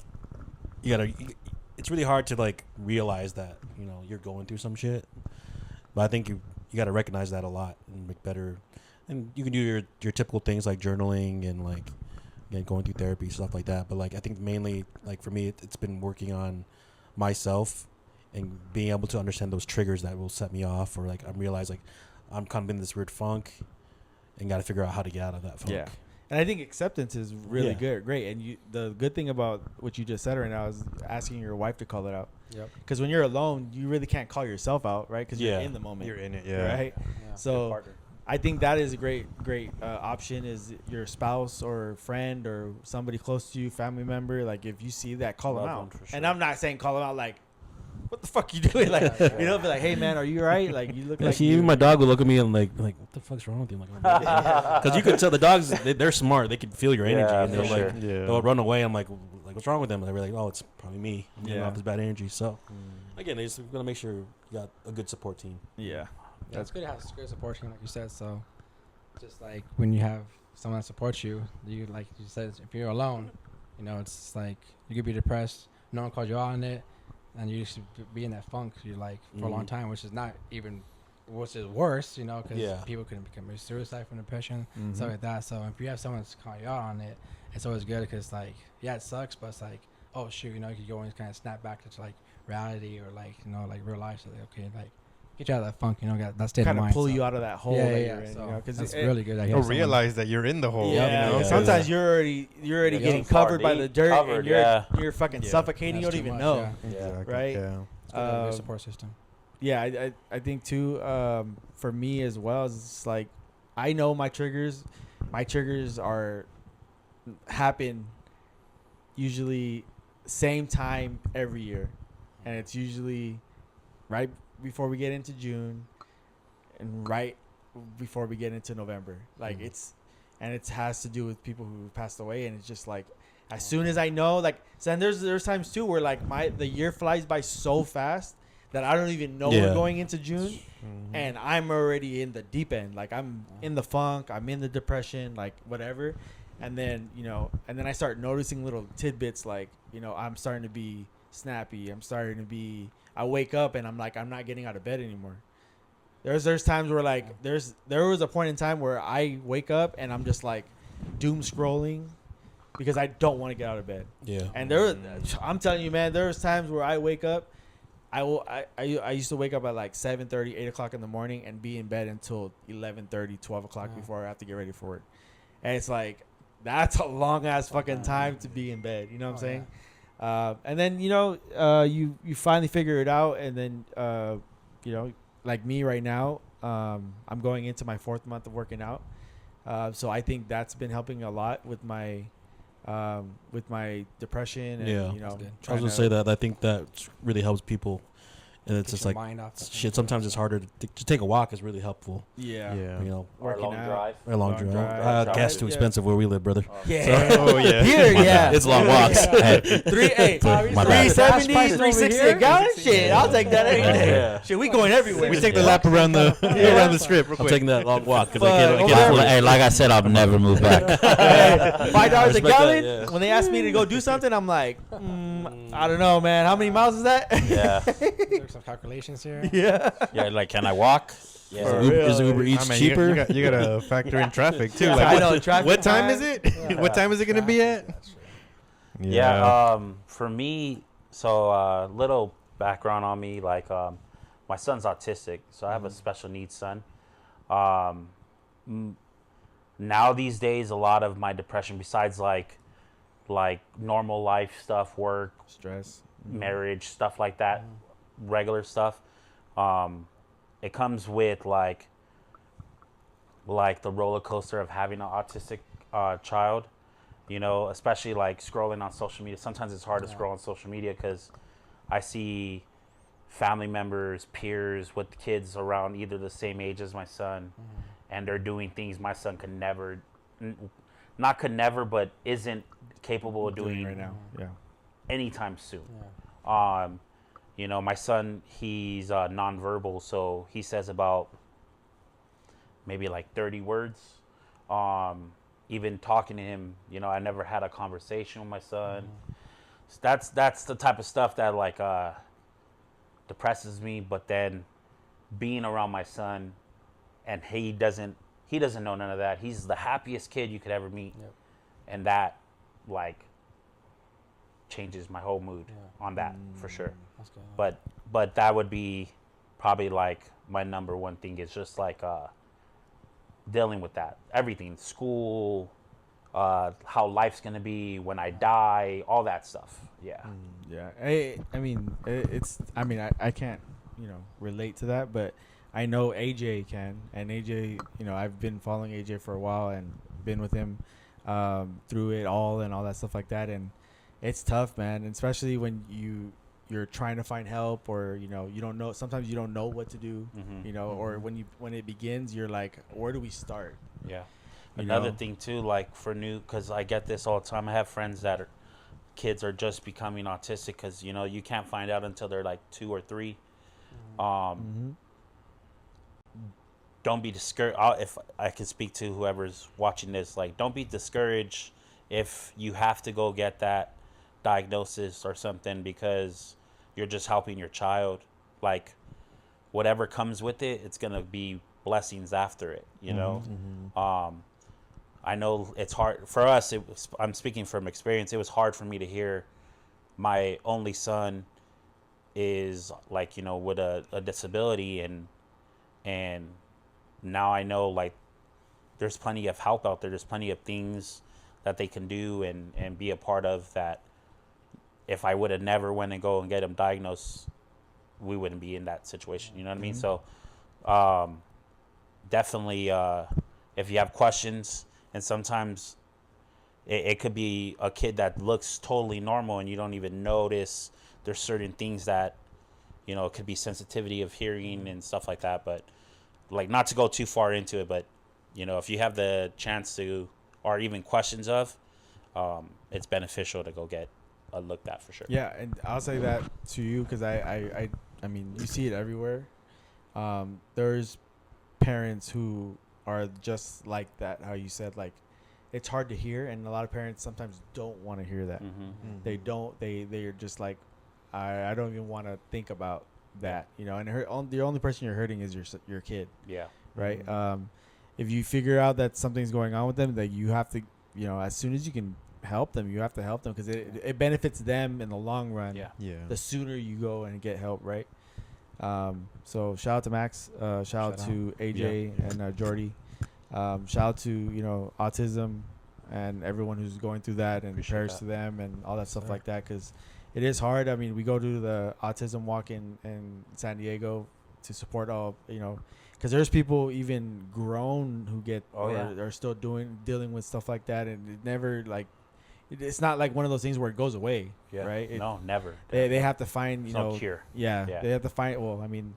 Speaker 5: it's really hard to like realize that, you know, you're going through some shit. But I think you got to recognize that a lot and make better. And you can do your typical things like journaling and like, again, going through therapy, stuff like that. But like, I think mainly, like, for me, it's been working on myself and being able to understand those triggers that will set me off, or like I realize like I'm kind of in this weird funk and got to figure out how to get out of that funk.
Speaker 1: Yeah. And I think acceptance is really great. And the good thing about what you just said right now is asking your wife to call it out.
Speaker 4: Yep.
Speaker 1: Because when you're alone, you really can't call yourself out, right? Because you're in the moment.
Speaker 2: You're in it,
Speaker 1: right?
Speaker 4: Yeah.
Speaker 1: So I think that is a great option, is your spouse or friend or somebody close to you, family member. Like, if you see that, call them out. Sure. And I'm not saying call them out like, what the fuck you doing? Like, you know, be like, hey man, are you alright? Like, you look like.
Speaker 5: Even my dog would look at me and like, what the fuck's wrong with you? I'm like, because you could tell the dogs, they're smart. They can feel your energy, and they'll they'll run away. I'm like, what's wrong with them? And they're like, oh, it's probably me. I'm giving off this bad energy. So again, they just gotta make sure you got a good support team.
Speaker 1: Yeah,
Speaker 4: that's good to have a good support team, like you said. So just like when you have someone that supports you, like you said, if you're alone, you know, it's like you could be depressed, no one calls you out on it. And you used to be in that funk, you like, for a long time, which is worse, you know, because people can commit suicide from depression, stuff like that. So if you have someone that's calling you out on it, it's always good, because, like, it sucks, but it's like, oh shoot, you know, you can go and kind of snap back to like reality, or like, you know, like real life. So like, okay, like, Get you out of that funk, that state of
Speaker 1: kind of
Speaker 4: mind.
Speaker 1: pull
Speaker 4: so.
Speaker 1: you out of that hole
Speaker 4: Yeah,
Speaker 1: that
Speaker 4: yeah,
Speaker 1: you're
Speaker 4: yeah.
Speaker 1: in.
Speaker 4: So
Speaker 1: Because
Speaker 4: that's really good. That you
Speaker 2: Or
Speaker 4: have someone-
Speaker 2: realize that you're in the hole.
Speaker 1: Yeah,
Speaker 2: You know?
Speaker 5: yeah.
Speaker 1: sometimes you're already
Speaker 3: You're
Speaker 1: getting
Speaker 3: getting far
Speaker 1: covered by
Speaker 3: deep,
Speaker 1: the dirt,
Speaker 3: covered,
Speaker 1: and you're fucking
Speaker 2: Yeah.
Speaker 1: suffocating. You
Speaker 4: That's
Speaker 1: don't
Speaker 4: too
Speaker 1: even
Speaker 4: much,
Speaker 1: know.
Speaker 4: yeah.
Speaker 2: Exactly.
Speaker 1: Right?
Speaker 2: Yeah.
Speaker 4: It's good to have a good support system.
Speaker 1: Yeah, I think too. For me as well, it's like I know my triggers. My triggers happen usually same time every year, and it's usually right before we get into June, and right before we get into November. Like it has to do with people who passed away, and it's just like as soon as I know, like, so then there's times too where like the year flies by so fast that I don't even know we're going into June, and I'm already in the deep end. Like I'm in the funk, I'm in the depression, like whatever. And then, I start noticing little tidbits like, I'm starting to be snappy. I wake up and I'm like, I'm not getting out of bed anymore. There's times where like, there was a point in time where I wake up and I'm just like doom scrolling because I don't want to get out of bed.
Speaker 5: Yeah.
Speaker 1: And I'm telling you, man, there was times where I wake up, I used to wake up at like 7:30, 8 o'clock in the morning and be in bed until 11:30, 12 o'clock before I have to get ready for work. And it's like, that's a long ass fucking time to be in bed. You know what I'm saying? Yeah. And then, you finally figure it out. And then, like me right now, I'm going into my 4th month of working out. So I think that's been helping a lot with my depression. And,
Speaker 5: Yeah.
Speaker 4: That's good.
Speaker 5: I was gonna say that I think that really helps people, and it's
Speaker 4: Get
Speaker 5: just
Speaker 4: your
Speaker 5: like
Speaker 4: mind off the
Speaker 5: shit.
Speaker 4: thing.
Speaker 5: Sometimes it's harder to take a walk is really helpful.
Speaker 1: Yeah.
Speaker 5: You know,
Speaker 3: Or a long drive.
Speaker 5: a long
Speaker 1: Long
Speaker 5: drive.
Speaker 1: drive.
Speaker 5: Gas too
Speaker 1: Yeah.
Speaker 5: expensive where we live, brother.
Speaker 1: Yeah.
Speaker 2: Oh yeah.
Speaker 1: Here, yeah.
Speaker 5: It's long walks.
Speaker 6: Hey, my bad.
Speaker 1: 370,
Speaker 4: Prices over
Speaker 1: 360
Speaker 4: here?
Speaker 1: a gallon? Shit, I'll take that any day.
Speaker 3: Yeah.
Speaker 1: Shit, we going everywhere.
Speaker 2: We take the lap around the strip real
Speaker 5: I'm
Speaker 2: quick.
Speaker 5: taking that long walk because
Speaker 1: Fuck,
Speaker 5: I
Speaker 1: over
Speaker 5: get
Speaker 1: there.
Speaker 6: Hey, like I said, I'll never move back.
Speaker 1: Hey, $5 a
Speaker 5: respect
Speaker 1: gallon.
Speaker 5: that, yeah.
Speaker 1: When they ask me to go do something, I'm like, I don't know, man. How many miles is that?
Speaker 3: Yeah.
Speaker 4: There's some calculations here.
Speaker 1: Yeah.
Speaker 3: Yeah, like, can I walk?
Speaker 1: For
Speaker 3: Yeah.
Speaker 1: real.
Speaker 5: Is Uber
Speaker 2: I
Speaker 5: Eats
Speaker 2: mean,
Speaker 5: cheaper?
Speaker 2: You gotta factor in traffic too.
Speaker 1: Yeah,
Speaker 2: Like,
Speaker 1: I
Speaker 2: what,
Speaker 1: know, traffic
Speaker 2: what time
Speaker 1: time.
Speaker 2: is it? What time is it gonna be at?
Speaker 3: Yeah. For me, so little background on me, like my son's autistic, so I have a special needs son. Now these days, a lot of my depression, besides like normal life stuff, work,
Speaker 1: Stress.
Speaker 3: marriage, stuff like that, regular stuff, it comes with like the roller coaster of having an autistic child. Especially like scrolling on social media. Sometimes it's hard to scroll on social media because I see family members, peers with kids around either the same age as my son, and they're doing things my son could never, but isn't capable of doing
Speaker 1: right now. Yeah.
Speaker 3: anytime soon.
Speaker 4: Yeah.
Speaker 3: My son, he's nonverbal, so he says about maybe like 30 words. Even talking to him, I never had a conversation with my son. So that's the type of stuff that like depresses me. But then being around my son, and he doesn't know none of that. He's the happiest kid you could ever meet, and that like changes my whole mood on that for sure.
Speaker 4: That's good.
Speaker 3: But that would be probably like my number one thing is just like dealing with that, everything, school, how life's gonna be when I die, all that stuff. Yeah.
Speaker 1: Yeah. I can't, relate to that, but I know AJ can. And AJ, I've been following AJ for a while and been with him through it all and all that stuff like that. And it's tough, man. And especially when you're trying to find help, or you don't know, sometimes you don't know what to do, or when it begins, you're like, where do we start?
Speaker 3: Yeah. Another thing too, like because I get this all the time. I have friends that kids are just becoming autistic because you can't find out until they're like 2 or 3. Don't be discouraged. If I can speak to whoever's watching this, like, don't be discouraged if you have to go get that diagnosis or something, because you're just helping your child. Like, whatever comes with it, it's gonna be blessings after it. I know it's hard for us. I'm speaking from experience. It was hard for me to hear my only son is like, with a disability, and now I know, like, there's plenty of help out there. There's plenty of things that they can do and be a part of that. If I would have never went and go and get him diagnosed, we wouldn't be in that situation. You know what I mean? So definitely, if you have questions, and sometimes it could be a kid that looks totally normal and you don't even notice there's certain things that, it could be sensitivity of hearing and stuff like that. But like, not to go too far into it, but if you have the chance to, or even questions of, it's beneficial to go get looked at for sure.
Speaker 1: Yeah, and I'll say that to you because I mean, you see it everywhere. There's parents who are just like that, how you said, like, it's hard to hear, and a lot of parents sometimes don't want to hear that. They don't. They're just like, I don't even want to think about that, and the only person you're hurting is your kid.
Speaker 3: Yeah.
Speaker 1: Right. If you figure out that something's going on with them, that you have to, as soon as you can help them, you have to help them because it benefits them in the long run.
Speaker 3: Yeah.
Speaker 1: The sooner you go and get help, right? So shout out to Max, shout out to AJ and Jordy. Shout out to autism and everyone who's going through that, and prayers to them and all that stuff like that, because it is hard. I mean, we go to the autism walk in San Diego to support all, because there's people even grown who get are still dealing with stuff like that, and it never it's not like one of those things where it goes away.
Speaker 3: Yeah.
Speaker 1: Right.
Speaker 3: No, never.
Speaker 1: They have to find
Speaker 3: no cure.
Speaker 1: Yeah. They have to find. Well, I mean,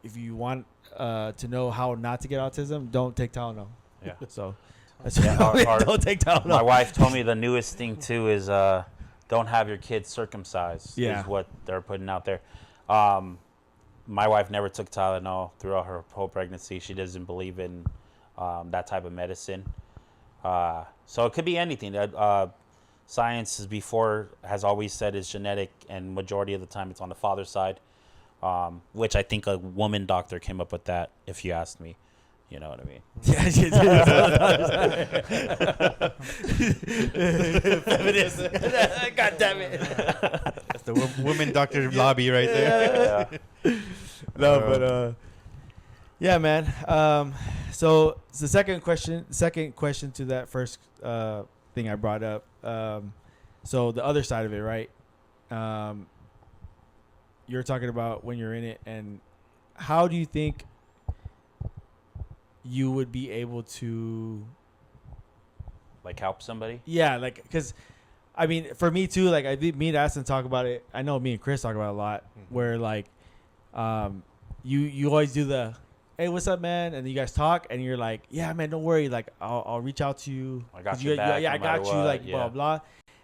Speaker 1: if you want to know how not to get autism, don't take Tylenol.
Speaker 3: Yeah.
Speaker 1: So
Speaker 3: don't
Speaker 1: take Tylenol.
Speaker 3: My wife told me the newest thing too is don't have your kids circumcised.
Speaker 1: Yeah.
Speaker 3: Is what they're putting out there. My wife never took Tylenol throughout her whole pregnancy. She doesn't believe in that type of medicine. So it could be anything. Science has always said is genetic, and majority of the time it's on the father's side, which I think a woman doctor came up with that, if you asked me. You know what I mean?
Speaker 1: Yeah, you do. Feminist. God damn it.
Speaker 2: That's the women doctor lobby right there.
Speaker 3: Yeah.
Speaker 1: No, but yeah, man. So it's the second question to that first thing I brought up. So the other side of it, right? You're talking about when you're in it, and how do you think you would be able to
Speaker 3: help somebody?
Speaker 1: Yeah, because I mean, for me too, me and Addison talk about it. I know me and Chris talk about it a lot, where you always do the, hey, what's up, man? And you guys talk, and you're like, yeah, man, don't worry. I'll reach out to you.
Speaker 3: I got you back.
Speaker 1: Yeah, I got you.
Speaker 3: What.
Speaker 1: Blah blah.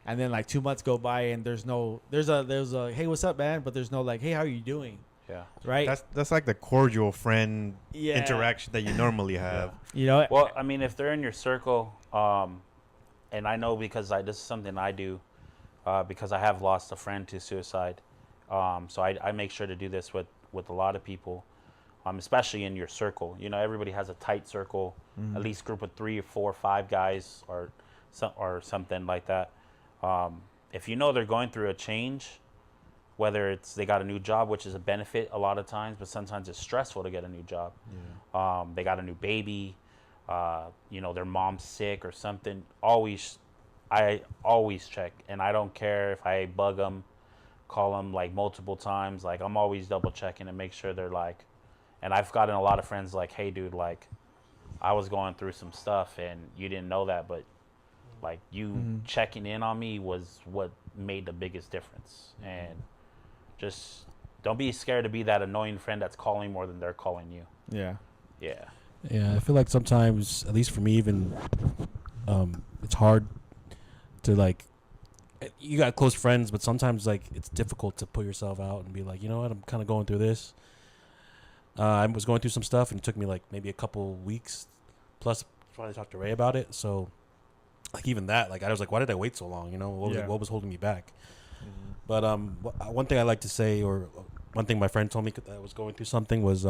Speaker 1: And then 2 months go by, and there's a hey, what's up, man? But there's no hey, how are you doing?
Speaker 3: Yeah.
Speaker 1: Right.
Speaker 2: That's like the cordial friend interaction that you normally have.
Speaker 3: Well, I mean, if they're in your circle, and I know because this is something I do, because I have lost a friend to suicide. So I make sure to do this with a lot of people, especially in your circle. Everybody has a tight circle, at least group of 3 or 4 or 5 guys or something like that. If they're going through a change, whether it's they got a new job, which is a benefit a lot of times, but sometimes it's stressful to get a new job. Yeah. They got a new baby, their mom's sick or something. I always check, and I don't care if I bug them, call them multiple times. I'm always double checking and make sure they're and I've gotten a lot of friends hey, dude, I was going through some stuff and you didn't know that, but you checking in on me was what made the biggest difference. And just don't be scared to be that annoying friend that's calling more than they're calling you.
Speaker 1: Yeah.
Speaker 3: Yeah.
Speaker 5: Yeah, I feel like sometimes, at least for me, even it's hard to you got close friends, but sometimes it's difficult to put yourself out and be like, you know what, I'm kind of going through this. I was going through some stuff, and it took me maybe a couple weeks plus trying to talk to Ray about it. So even that, I was why did I wait so long? What was holding me back? But one thing I like to say, or one thing my friend told me that I was going through something was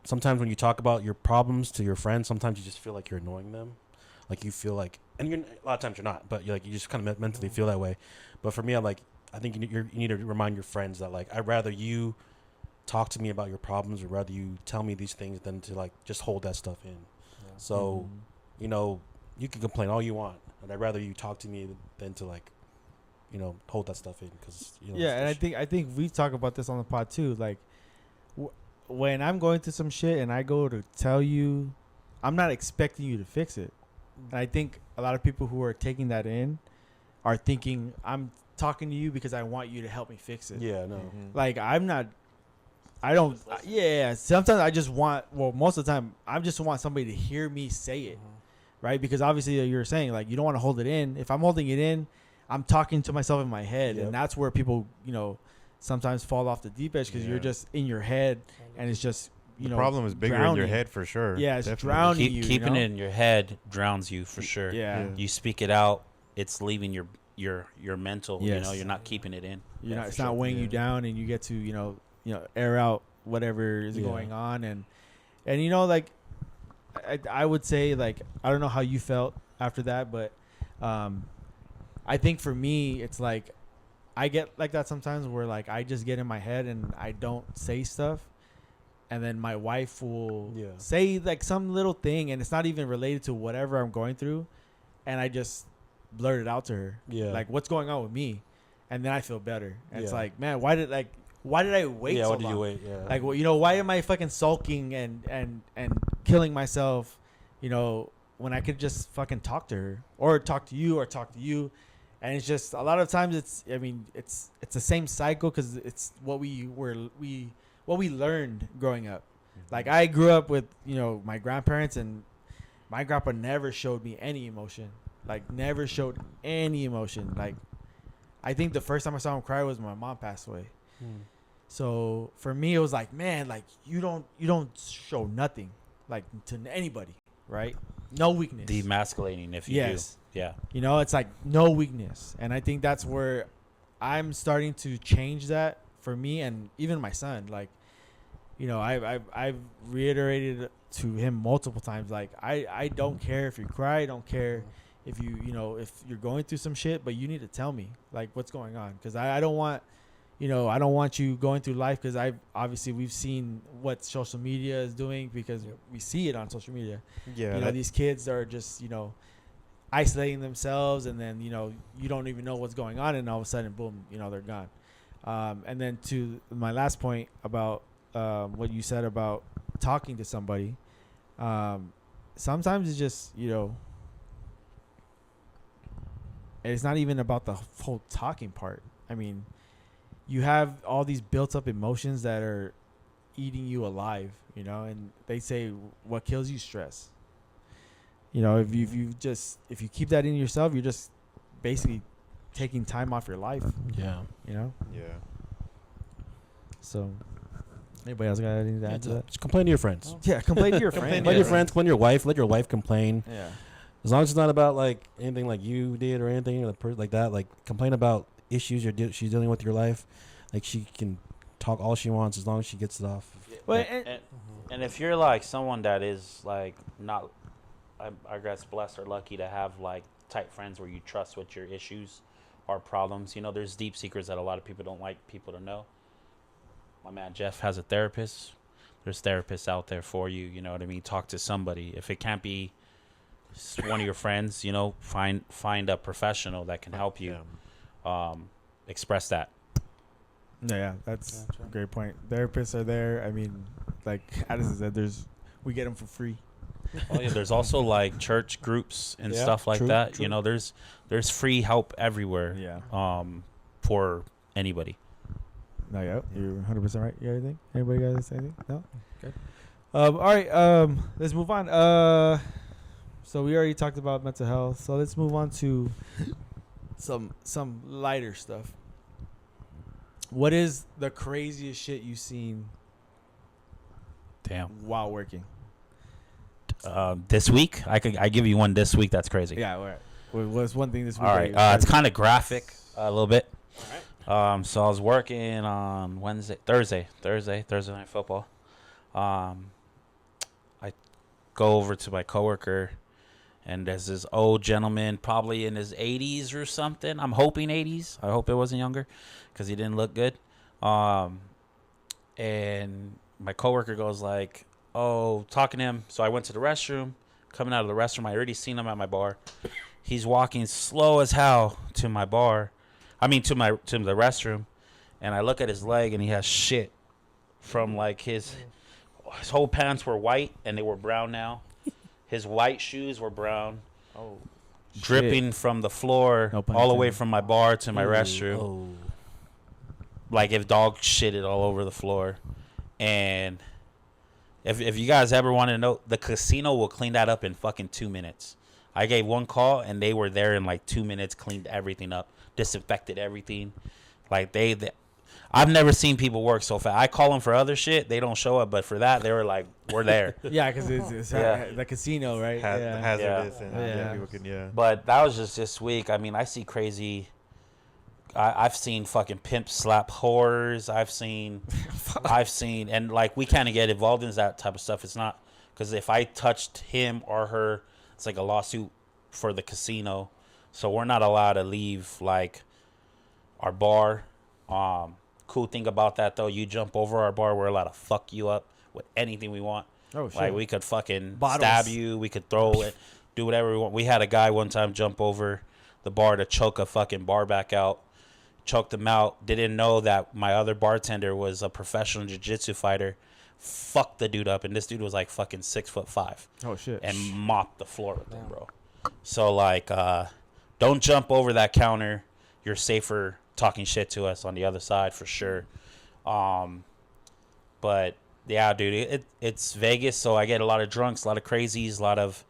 Speaker 5: sometimes when you talk about your problems to your friends, sometimes you just feel like you're annoying them. You feel and a lot of times you're not, but you just kind of mentally feel that way. But for me, I'm I think you need to remind your friends that like I'd rather you talk to me about your problems or rather you tell me these things than to like just hold that stuff in.
Speaker 4: Yeah.
Speaker 5: So, you know, you can complain all you want, but I'd rather you talk to me than to like, you know, hold that stuff in because you know.
Speaker 1: Yeah, and I think we talk about this on the pod too. Like, when I'm going through some shit and I go to tell you, I'm not expecting you to fix it. And I think a lot of people who are taking that in are thinking I'm talking to you because I want you to help me fix it.
Speaker 5: Yeah, no.
Speaker 1: Like I'm not. I don't. Yeah. Sometimes I just want. Well, most of the time, I just want somebody to hear me say it, right? Because obviously, you're saying like you don't want to hold it in. If I'm holding it in, I'm talking to myself in my head, and that's where people, you know, sometimes fall off the deep edge because you're just in your head, and it's just you know.
Speaker 2: The problem is bigger in your head for sure.
Speaker 1: Yeah, it's
Speaker 2: Definitely.
Speaker 1: drowning you.
Speaker 3: Keeping
Speaker 1: you know?
Speaker 3: it in your head drowns you for sure.
Speaker 1: Yeah.
Speaker 3: You speak it out, it's leaving your mental.
Speaker 1: Yes.
Speaker 3: You know, you're not keeping it in.
Speaker 1: You're not.
Speaker 3: for
Speaker 1: It's not weighing you down, and you get to you know air out whatever is going on, and you know like I would say like I don't know how you felt after that, but I think for me it's like I get like that sometimes where like I just get in my head and I don't say stuff, and then my wife will say like some little thing and it's not even related to whatever I'm going through, and I just blurt it out to her, like what's going on with me, and then I feel better. And it's like, man, why did I wait so long?
Speaker 5: Why did you wait? Yeah.
Speaker 1: Like, well, you know, why am I fucking sulking and killing myself, you know, when I could just fucking talk to her or talk to you. And it's just a lot of times it's the same cycle because it's what we learned growing up. Like I grew up with, you know, my grandparents, and my grandpa never showed me any emotion. Like never showed any emotion. Like I think the first time I saw him cry was when my mom passed away. So for me, it was like, man, like you don't show nothing, like to anybody, right? No weakness.
Speaker 3: Demasculating if you do. Yeah.
Speaker 1: You know, it's like no weakness, and I think that's where I'm starting to change that for me, and even my son. Like, you know, I've reiterated to him multiple times, like I don't care if you cry, I don't care if if you're going through some shit, but you need to tell me like what's going on, because I don't want. You know, I don't want you going through life because we've seen what social media is doing because we see it on social media.
Speaker 2: Yeah.
Speaker 1: You know, these kids are just, you know, isolating themselves, and then, you know, you don't even know what's going on, and all of a sudden, boom, you know, they're gone. And then to my last point about what you said about talking to somebody, sometimes it's just, you know, it's not even about the whole talking part. I mean, you have all these built up emotions that are eating you alive, you know, and they say what kills you stress. You know, if you keep that in yourself, you're just basically taking time off your life.
Speaker 5: Yeah.
Speaker 1: You know?
Speaker 2: Yeah.
Speaker 1: So anybody else got anything to add to that?
Speaker 5: Just complain to your friends.
Speaker 1: Yeah, complain to your friends.
Speaker 5: Complain to your friends, complain to your wife, let your wife complain.
Speaker 1: Yeah.
Speaker 5: As long as it's not about like anything like you did or anything like that, like complain about issues she's dealing with your life. Like she can talk all she wants as long as she gets it off.
Speaker 1: Well,
Speaker 3: and if you're like someone that is like not, I guess blessed or lucky to have like tight friends where you trust with your issues or problems. You know, there's deep secrets that a lot of people don't like people to know. My man Jeff has a therapist. There's therapists out there for you. You know what I mean? Talk to somebody. If it can't be one of your friends, you know, find a professional that can help you express that.
Speaker 1: Yeah, that's a great point. Therapists are there. I mean, like Addison said, we get them for free.
Speaker 3: Oh yeah, there's also like church groups and stuff like that. True. You know, there's free help everywhere.
Speaker 1: Yeah.
Speaker 3: For anybody.
Speaker 1: No, yeah, you're 100% right. You got anything? Anybody got to say anything? No. Okay. All right. Let's move on. So we already talked about mental health. So let's move on to some lighter stuff. What is the craziest shit you've seen?
Speaker 3: Damn.
Speaker 1: While working.
Speaker 3: This week, I give you one this week. That's crazy.
Speaker 1: Yeah. All right. What's one thing this week?
Speaker 3: All right. It's kind of graphic a little bit. All right. So I was working on Thursday night football. I go over to my coworker, And there's this old gentleman, probably in his 80s or something. I'm hoping 80s. I hope it wasn't younger, because he didn't look good. And my coworker goes like, "Oh, talking to him." So I went to the restroom. Coming out of the restroom, I already seen him at my bar. He's walking slow as hell to my bar. I mean, to the restroom. And I look at his leg, and he has shit from like his whole pants were white, and they were brown now. His white shoes were brown.
Speaker 1: Oh,
Speaker 3: dripping from the floor
Speaker 1: No pun
Speaker 3: all the way
Speaker 1: intended.
Speaker 3: from my bar to my
Speaker 5: Ooh,
Speaker 3: restroom.
Speaker 5: Oh.
Speaker 3: Like if dog shitted all over the floor. And if you guys ever want to know, the casino will clean that up in fucking 2 minutes. I gave one call, and they were there in like 2 minutes, cleaned everything up, disinfected everything. Like I've never seen people work so fast. I call them for other shit, they don't show up, but for that, they were like, "We're there."
Speaker 1: Yeah, because it's
Speaker 3: Yeah.
Speaker 1: the casino, right? Yeah.
Speaker 2: Hazardous and
Speaker 1: Yeah.
Speaker 2: people can
Speaker 3: But that was just this week. I mean, I see crazy. I've seen fucking pimps slap whores. I've seen, and like we kind of get involved in that type of stuff. It's not because if I touched him or her, it's like a lawsuit for the casino. So we're not allowed to leave like our bar. Cool thing about that though, you jump over our bar, we're allowed to fuck you up with anything we want.
Speaker 1: Oh shit.
Speaker 3: Like we could fucking
Speaker 1: Bottles.
Speaker 3: stab you, we could throw it, do whatever we want. We had a guy one time jump over the bar to choke a fucking bar back out. Choked him out. Didn't know that my other bartender was a professional jiu-jitsu fighter. Fucked the dude up, and this dude was like fucking 6'5"
Speaker 1: Oh shit.
Speaker 3: and mopped the floor with him, bro. So like, don't jump over that counter. You're safer talking shit to us on the other side for sure. But yeah, dude, it's Vegas, so I get a lot of drunks, a lot of crazies, a lot of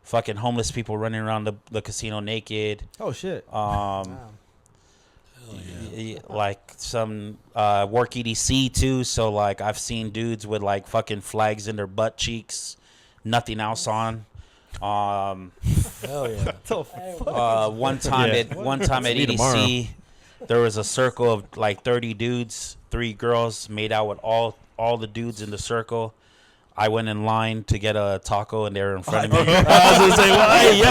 Speaker 3: fucking homeless people running around the casino naked.
Speaker 1: Oh shit.
Speaker 3: Like some work EDC too. So like I've seen dudes with like fucking flags in their butt cheeks, nothing else on.
Speaker 5: Hell yeah.
Speaker 3: One time at
Speaker 5: Me
Speaker 3: EDC, there was a circle of like 30 dudes, 3 girls made out with all the dudes in the circle. I went in line to get a taco, and they were in front of me.
Speaker 5: I was gonna say, well, hey, yo,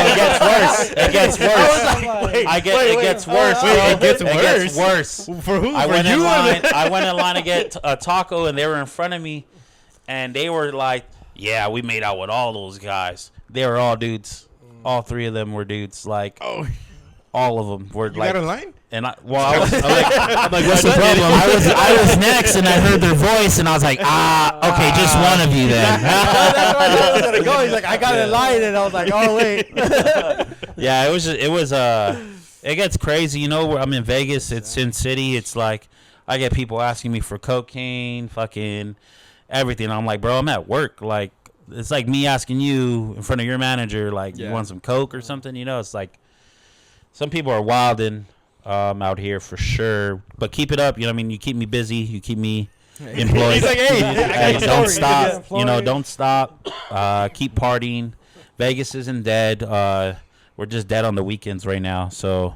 Speaker 3: It gets worse. It gets worse. It gets worse.
Speaker 2: It gets
Speaker 3: It gets worse.
Speaker 2: For who?
Speaker 3: I went in line to get a taco, and they were in front of me, and they were like, "Yeah, we made out with all those guys. They were all dudes. All 3 of them were dudes. Like, all of them were
Speaker 2: You
Speaker 3: like."
Speaker 2: got in line?
Speaker 3: And I was like,
Speaker 5: what's the problem?
Speaker 6: I was next, and I heard their voice, and I was like, okay, just one of you then.
Speaker 1: That's where I was gonna go. He's like, I got in line, and I was like, oh wait.
Speaker 3: yeah, it gets crazy. You know, where I'm in Vegas, it's Sin City. It's like, I get people asking me for cocaine, fucking everything. I'm like, bro, I'm at work. Like, it's like me asking you in front of your manager, like, you want some coke or something? You know, it's like, some people are wilding out here for sure. But keep it up. You know what I mean? You keep me busy. You keep me employed.
Speaker 1: He's like, hey,
Speaker 3: Don't stop. You know, don't stop. Keep partying. Vegas isn't dead. We're just dead on the weekends right now. So,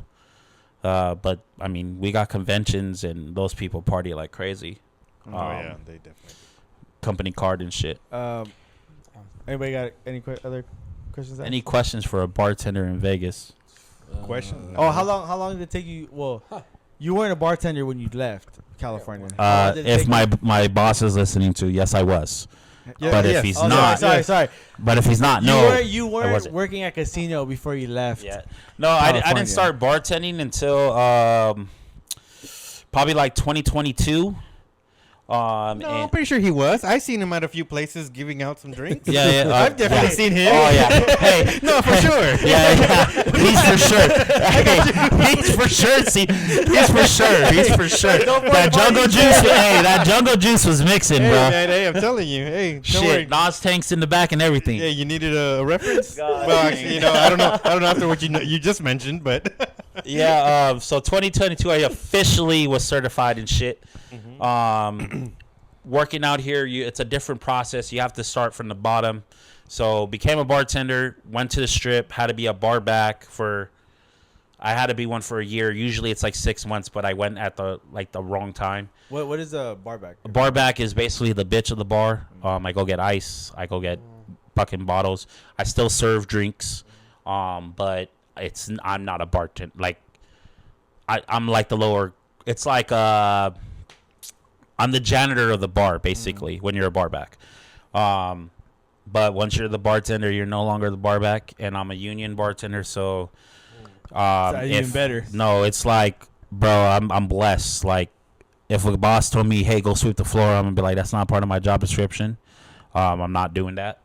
Speaker 3: but I mean, we got conventions, and those people party like crazy.
Speaker 2: Yeah, they definitely.
Speaker 3: Company card and shit.
Speaker 1: Anybody got any other questions?
Speaker 3: Any questions for a bartender in Vegas?
Speaker 2: Question?
Speaker 1: Oh, how long did it take you? Well, you weren't a bartender when you left California. How long did it
Speaker 3: If
Speaker 1: take
Speaker 3: my boss is listening to, yes, I was.
Speaker 1: Yeah,
Speaker 3: but if
Speaker 2: yes.
Speaker 3: he's
Speaker 1: Oh,
Speaker 3: not,
Speaker 1: sorry.
Speaker 3: but if he's not,
Speaker 1: You
Speaker 3: no.
Speaker 1: you
Speaker 3: I
Speaker 1: weren't
Speaker 3: wasn't.
Speaker 1: working at casino before you left.
Speaker 3: Yeah. No, I
Speaker 1: California.
Speaker 3: didn't start bartending until probably like 2022.
Speaker 2: No, I'm pretty sure he was. I seen him at a few places giving out some drinks.
Speaker 3: Yeah,
Speaker 2: I've definitely seen him.
Speaker 3: Oh yeah. Hey,
Speaker 2: No, for sure.
Speaker 3: yeah. He's for sure. Hey, he's for sure. See, he's for sure. That jungle juice. Hey, that jungle juice was mixing,
Speaker 2: Hey,
Speaker 3: bro.
Speaker 2: man, hey, I'm telling you. Hey, don't
Speaker 3: Shit,
Speaker 2: worry.
Speaker 3: Nas tanks in the back and everything.
Speaker 2: Yeah, you needed a reference?
Speaker 3: God.
Speaker 2: Well, actually, I don't know after what you just mentioned, but
Speaker 3: Yeah, so 2022, I officially was certified in shit. Working out here, it's a different process. You have to start from the bottom. So became a bartender, went to the strip, had to be a bar back I had to be one for a year. Usually it's like 6 months, but I went at the wrong time.
Speaker 1: What is a bar back?
Speaker 3: A bar back is basically the bitch of the bar. I go get ice. I go get fucking bottles. I still serve drinks, but I'm not a bartender. Like I'm like the lower. It's like I'm the janitor of the bar basically when you're a bar back. But once you're the bartender, you're no longer the bar back, and I'm a union bartender, so
Speaker 1: even better.
Speaker 3: No, it's like, bro, I'm blessed. Like, if a boss told me, "Hey, go sweep the floor," I'm gonna be like, "That's not part of my job description. I'm not doing that."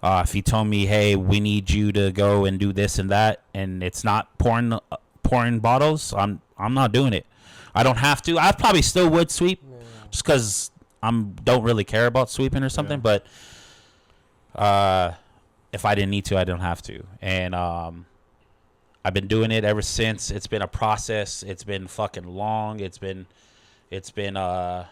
Speaker 3: If he told me, "Hey, we need you to go and do this and that," and it's not pouring bottles, I'm not doing it. I don't have to. I probably still would sweep, just because don't really care about sweeping or something. But if I didn't need to, I don't have to. And I've been doing it ever since. It's been a process. It's been fucking long. It's been a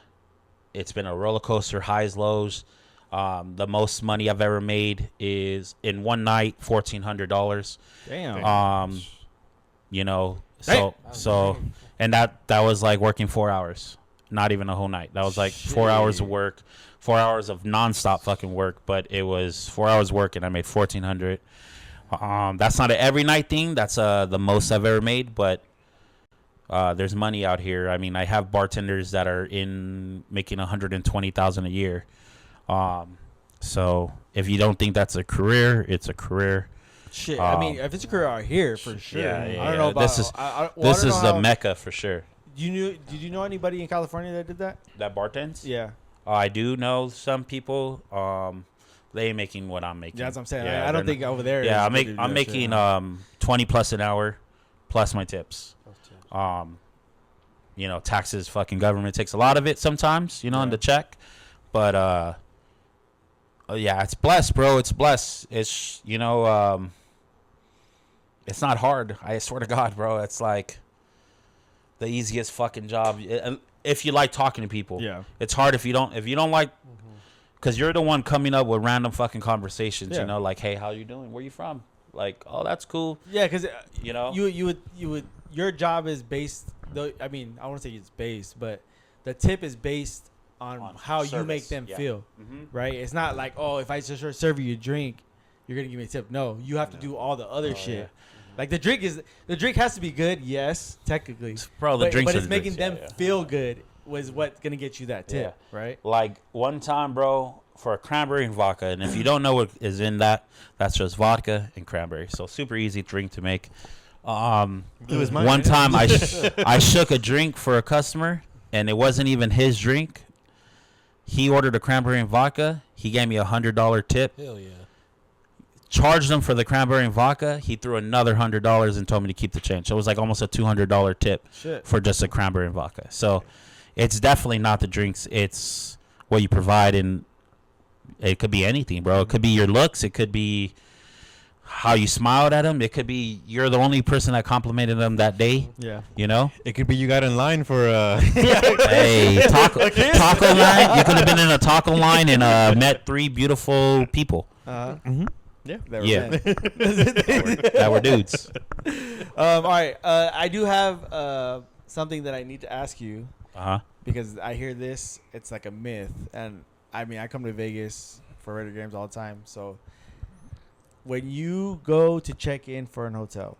Speaker 3: roller coaster, highs, lows. The most money I've ever made is in one night, $1,400.
Speaker 1: Damn.
Speaker 3: You know, so and that was like working 4 hours, not even a whole night. That was like 4 hours of work, 4 hours of nonstop fucking work. But it was 4 hours work, and I made $1,400. That's not an every night thing. That's the most I've ever made, but there's money out here. I mean, I have bartenders that are making $120,000 a year. So if you don't think that's a career, it's a career.
Speaker 1: Shit, I mean, if it's a career out here, for sure.
Speaker 3: Yeah,
Speaker 1: I don't know about
Speaker 3: this is the mecca for sure.
Speaker 1: Did you know anybody in California that did that?
Speaker 3: That bartends?
Speaker 1: Yeah.
Speaker 3: I do know some people. They ain't making what I'm making.
Speaker 1: Yeah, that's what I'm saying.
Speaker 3: Yeah,
Speaker 1: I don't think over there.
Speaker 3: Yeah, I'm making 20 plus an hour, plus my tips. You know, taxes, fucking government takes a lot of it sometimes, you know, in the check. But yeah, it's blessed, bro. It's blessed. It's, you know, it's not hard. I swear to God, bro. It's like the easiest fucking job. If you like talking to people.
Speaker 1: Yeah.
Speaker 3: It's hard if you don't like, because you're the one coming up with random fucking conversations, you know, like, hey, how you doing? Where you from? Like, oh, that's cool.
Speaker 1: Yeah, because
Speaker 3: you know,
Speaker 1: you would your job is based. Though I mean, I want to say it's based, but the tip is based on how
Speaker 3: service.
Speaker 1: you make them feel, right? It's not like, oh, if I just serve you a drink, you're gonna give me a tip. No, you have to do all the other shit. Yeah. Like the drink has to be good, yes, technically.
Speaker 3: Bro, the drinks,
Speaker 1: but it's making them feel good was what's gonna get you that tip, right?
Speaker 3: Like one time, bro, for a cranberry and vodka, and if you don't know what is in that, that's just vodka and cranberry. So super easy drink to make.
Speaker 2: It was mine.
Speaker 3: One time I shook a drink for a customer, and it wasn't even his drink. He ordered a cranberry and vodka. He gave me $100 tip.
Speaker 5: Hell yeah.
Speaker 3: Charged him for the cranberry and vodka. He threw another $100 and told me to keep the change. So it was like almost a $200 tip for just a cranberry and vodka. So it's definitely not the drinks. It's what you provide, and it could be anything, bro. It could be your looks. It could be how you smiled at him. It could be you're the only person that complimented them that day. Yeah, you know.
Speaker 2: It could be you got in line for
Speaker 3: hey, taco line. You could have been in a taco line and met 3 beautiful people.
Speaker 1: Yeah,
Speaker 3: that were dudes.
Speaker 1: All right, I do have something that I need to ask you. Because I hear this, it's like a myth, and I mean, I come to Vegas for Raider games all the time. So when you go to check in for an hotel,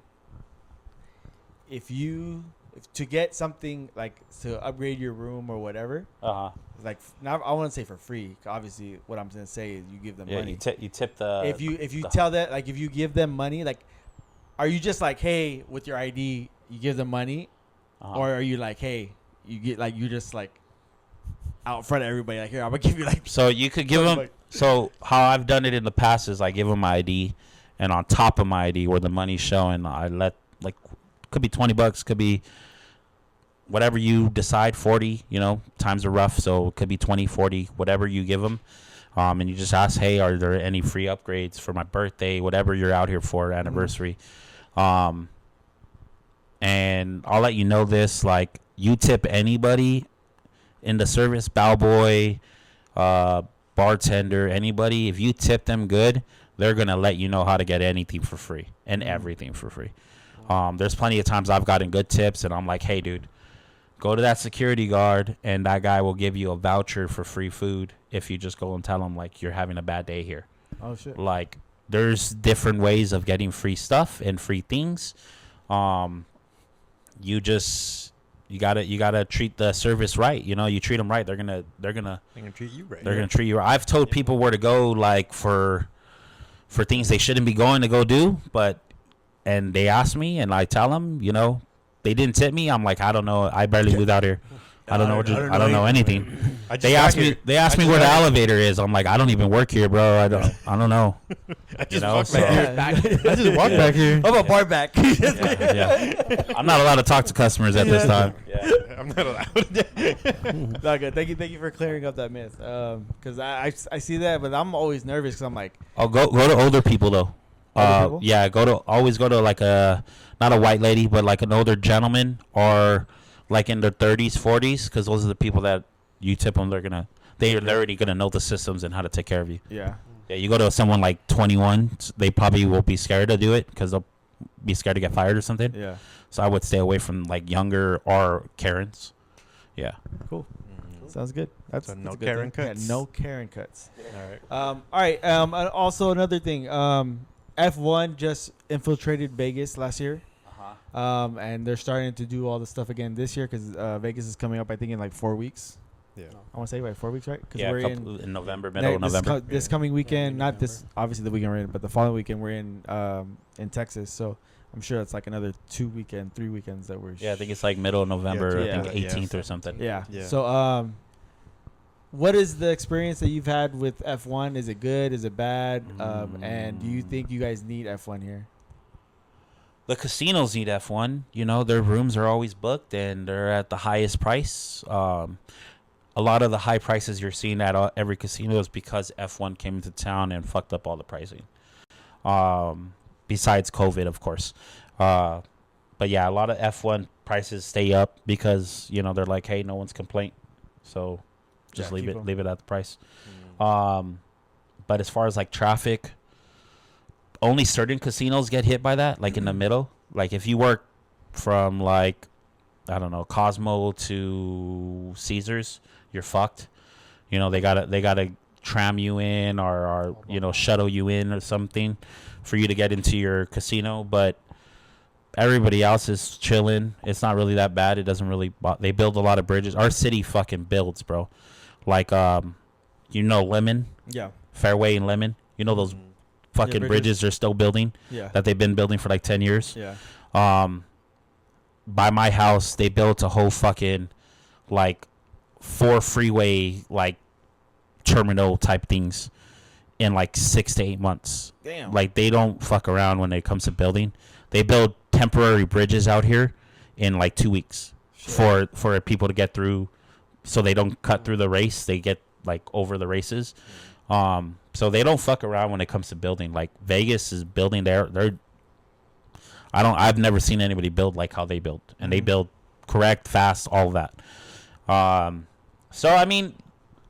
Speaker 1: if to get something like to upgrade your room or whatever, like now I want to say for free. Obviously, what I'm gonna say is you give them money.
Speaker 3: You tip the.
Speaker 1: If you tell that, like, if you give them money, like, are you just like, hey, with your ID, you give them money, or are you like, hey, you get like you just like out in front of everybody, like, here, I'm gonna give you like.
Speaker 3: So you could give them. So how I've done it in the past is I give them my ID, and on top of my ID where the money's showing, I let, like, could be $20, could be whatever you decide, 40, you know, times are rough, so it could be 20, 40, whatever you give them. And you just ask, hey, are there any free upgrades for my birthday, whatever you're out here for, anniversary. And I'll let you know this, like, you tip anybody in the service, bellboy, bartender, anybody, if you tip them good, they're going to let you know how to get anything for free and everything for free. There's plenty of times I've gotten good tips, and I'm like, hey, dude, go to that security guard, and that guy will give you a voucher for free food if you just go and tell him, like, you're having a bad day here.
Speaker 1: Oh shit.
Speaker 6: Like, there's different ways of getting free stuff and free things. You gotta treat the service right. You know, you treat them right, they're gonna
Speaker 2: treat you right.
Speaker 6: they're gonna treat you right. I've told people where to go, like for things they shouldn't be going to go do, and they ask me, and I tell them, you know, they didn't tip me. I'm like, I don't know. I barely moved out here. I don't know anything. They asked me where the elevator is. I'm like, I don't even work here, bro. I don't know.
Speaker 2: I just walked back here. I just walked back here.
Speaker 1: How about bar back?
Speaker 6: Yeah. I'm not allowed to talk to customers at this time.
Speaker 3: Yeah.
Speaker 2: I'm not allowed.
Speaker 1: Not good. Thank you for clearing up that myth. Because I see that, but I'm always nervous because I'm like,
Speaker 6: I'll go to older people though.
Speaker 1: Older people?
Speaker 6: Yeah, always go to like not a white lady, but like an older gentleman or like in their 30s, 40s, because those are the people that you tip them. They're already gonna know the systems and how to take care of you.
Speaker 1: yeah.
Speaker 6: Yeah, you go to someone like 21, they probably will be scared to do it because they'll be scared to get fired or something.
Speaker 1: Yeah.
Speaker 6: So I would stay away from like younger or Karens. Yeah.
Speaker 1: Cool. Sounds good. That's
Speaker 2: no
Speaker 1: that's a good
Speaker 2: Karen
Speaker 1: thing.
Speaker 2: cuts.
Speaker 1: Yeah, no Karen cuts.
Speaker 2: All right.
Speaker 1: All right. And also another thing. F1 just infiltrated Vegas last year. And they're starting to do all the stuff again this year because Vegas is coming up, I think, in like 4 weeks.
Speaker 2: Yeah.
Speaker 1: I want to say like 4 weeks, right? Because
Speaker 6: Yeah,
Speaker 1: we're
Speaker 6: in November, middle of November.
Speaker 1: This coming weekend,
Speaker 4: Yeah,
Speaker 1: not this, obviously the weekend we're in, but the following weekend we're in Texas. So I'm sure it's like another 3 weekends that we're.
Speaker 6: Yeah, I think it's like middle of November.
Speaker 1: Yeah.
Speaker 6: I think 18th or something.
Speaker 1: Yeah.
Speaker 2: Yeah.
Speaker 1: So what is the experience that you've had with F1? Is it good? Is it bad? And do you think you guys need F1 here?
Speaker 6: The casinos need F1. You know, their rooms are always booked and they're at the highest price. A lot of the high prices you're seeing at every casino is because F1 came into town and fucked up all the pricing. Besides COVID, of course. But yeah, a lot of F1 prices stay up because, you know, they're like, hey, no one's complaint. So just leave it at the price. But as far as like traffic, only certain casinos get hit by that, like in the middle. Like if you work from like, I don't know, Cosmo to Caesars, you're fucked. You know, they gotta tram you in or you know, shuttle you in or something for you to get into your casino. But everybody else is chilling. It's not really that bad. It doesn't really. They build a lot of bridges. Our city fucking builds, bro. Like you know, Lemon.
Speaker 1: Yeah.
Speaker 6: Fairway and Lemon. You know those fucking bridges they're still building.
Speaker 1: Yeah.
Speaker 6: That they've been building for like 10 years.
Speaker 1: Yeah.
Speaker 6: By my house, they built a whole fucking like 4 freeway like terminal type things in like 6 to 8 months.
Speaker 1: Damn.
Speaker 6: Like they don't fuck around when it comes to building. They build temporary bridges out here in like 2 weeks for people to get through, so they don't cut through the race. They get like over the races. So they don't fuck around when it comes to building. Like Vegas is building I've never seen anybody build like how they build, and they build correct, fast, all of that. So I mean,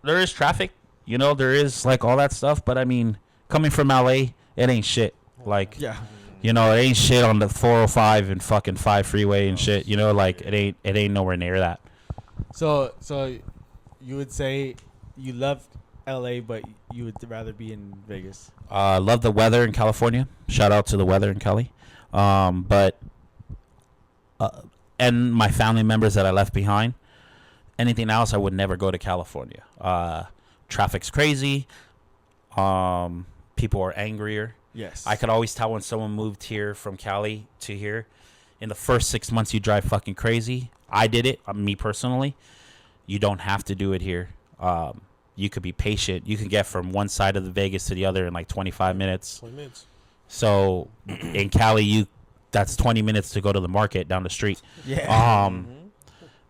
Speaker 6: there is traffic, you know, there is like all that stuff, but I mean, coming from LA, it ain't shit. Like,
Speaker 1: Yeah.
Speaker 6: you know, it ain't shit on the 405 and fucking 5 freeway and shit. You know, like it ain't nowhere near that.
Speaker 1: So you would say you love LA, but you would rather be in Vegas.
Speaker 6: Love the weather in California. Shout out to the weather in Cali. But and my family members that I left behind. Anything else, I would never go to California. Traffic's crazy. People are angrier.
Speaker 1: Yes.
Speaker 6: I could always tell when someone moved here from Cali to here. In the first 6 months, you drive fucking crazy. I did it, me personally. You don't have to do it here. You could be patient. You can get from one side of the Vegas to the other in like 25 minutes.
Speaker 5: 20 minutes.
Speaker 6: So in Cali, that's 20 minutes to go to the market down the street.
Speaker 1: Yeah.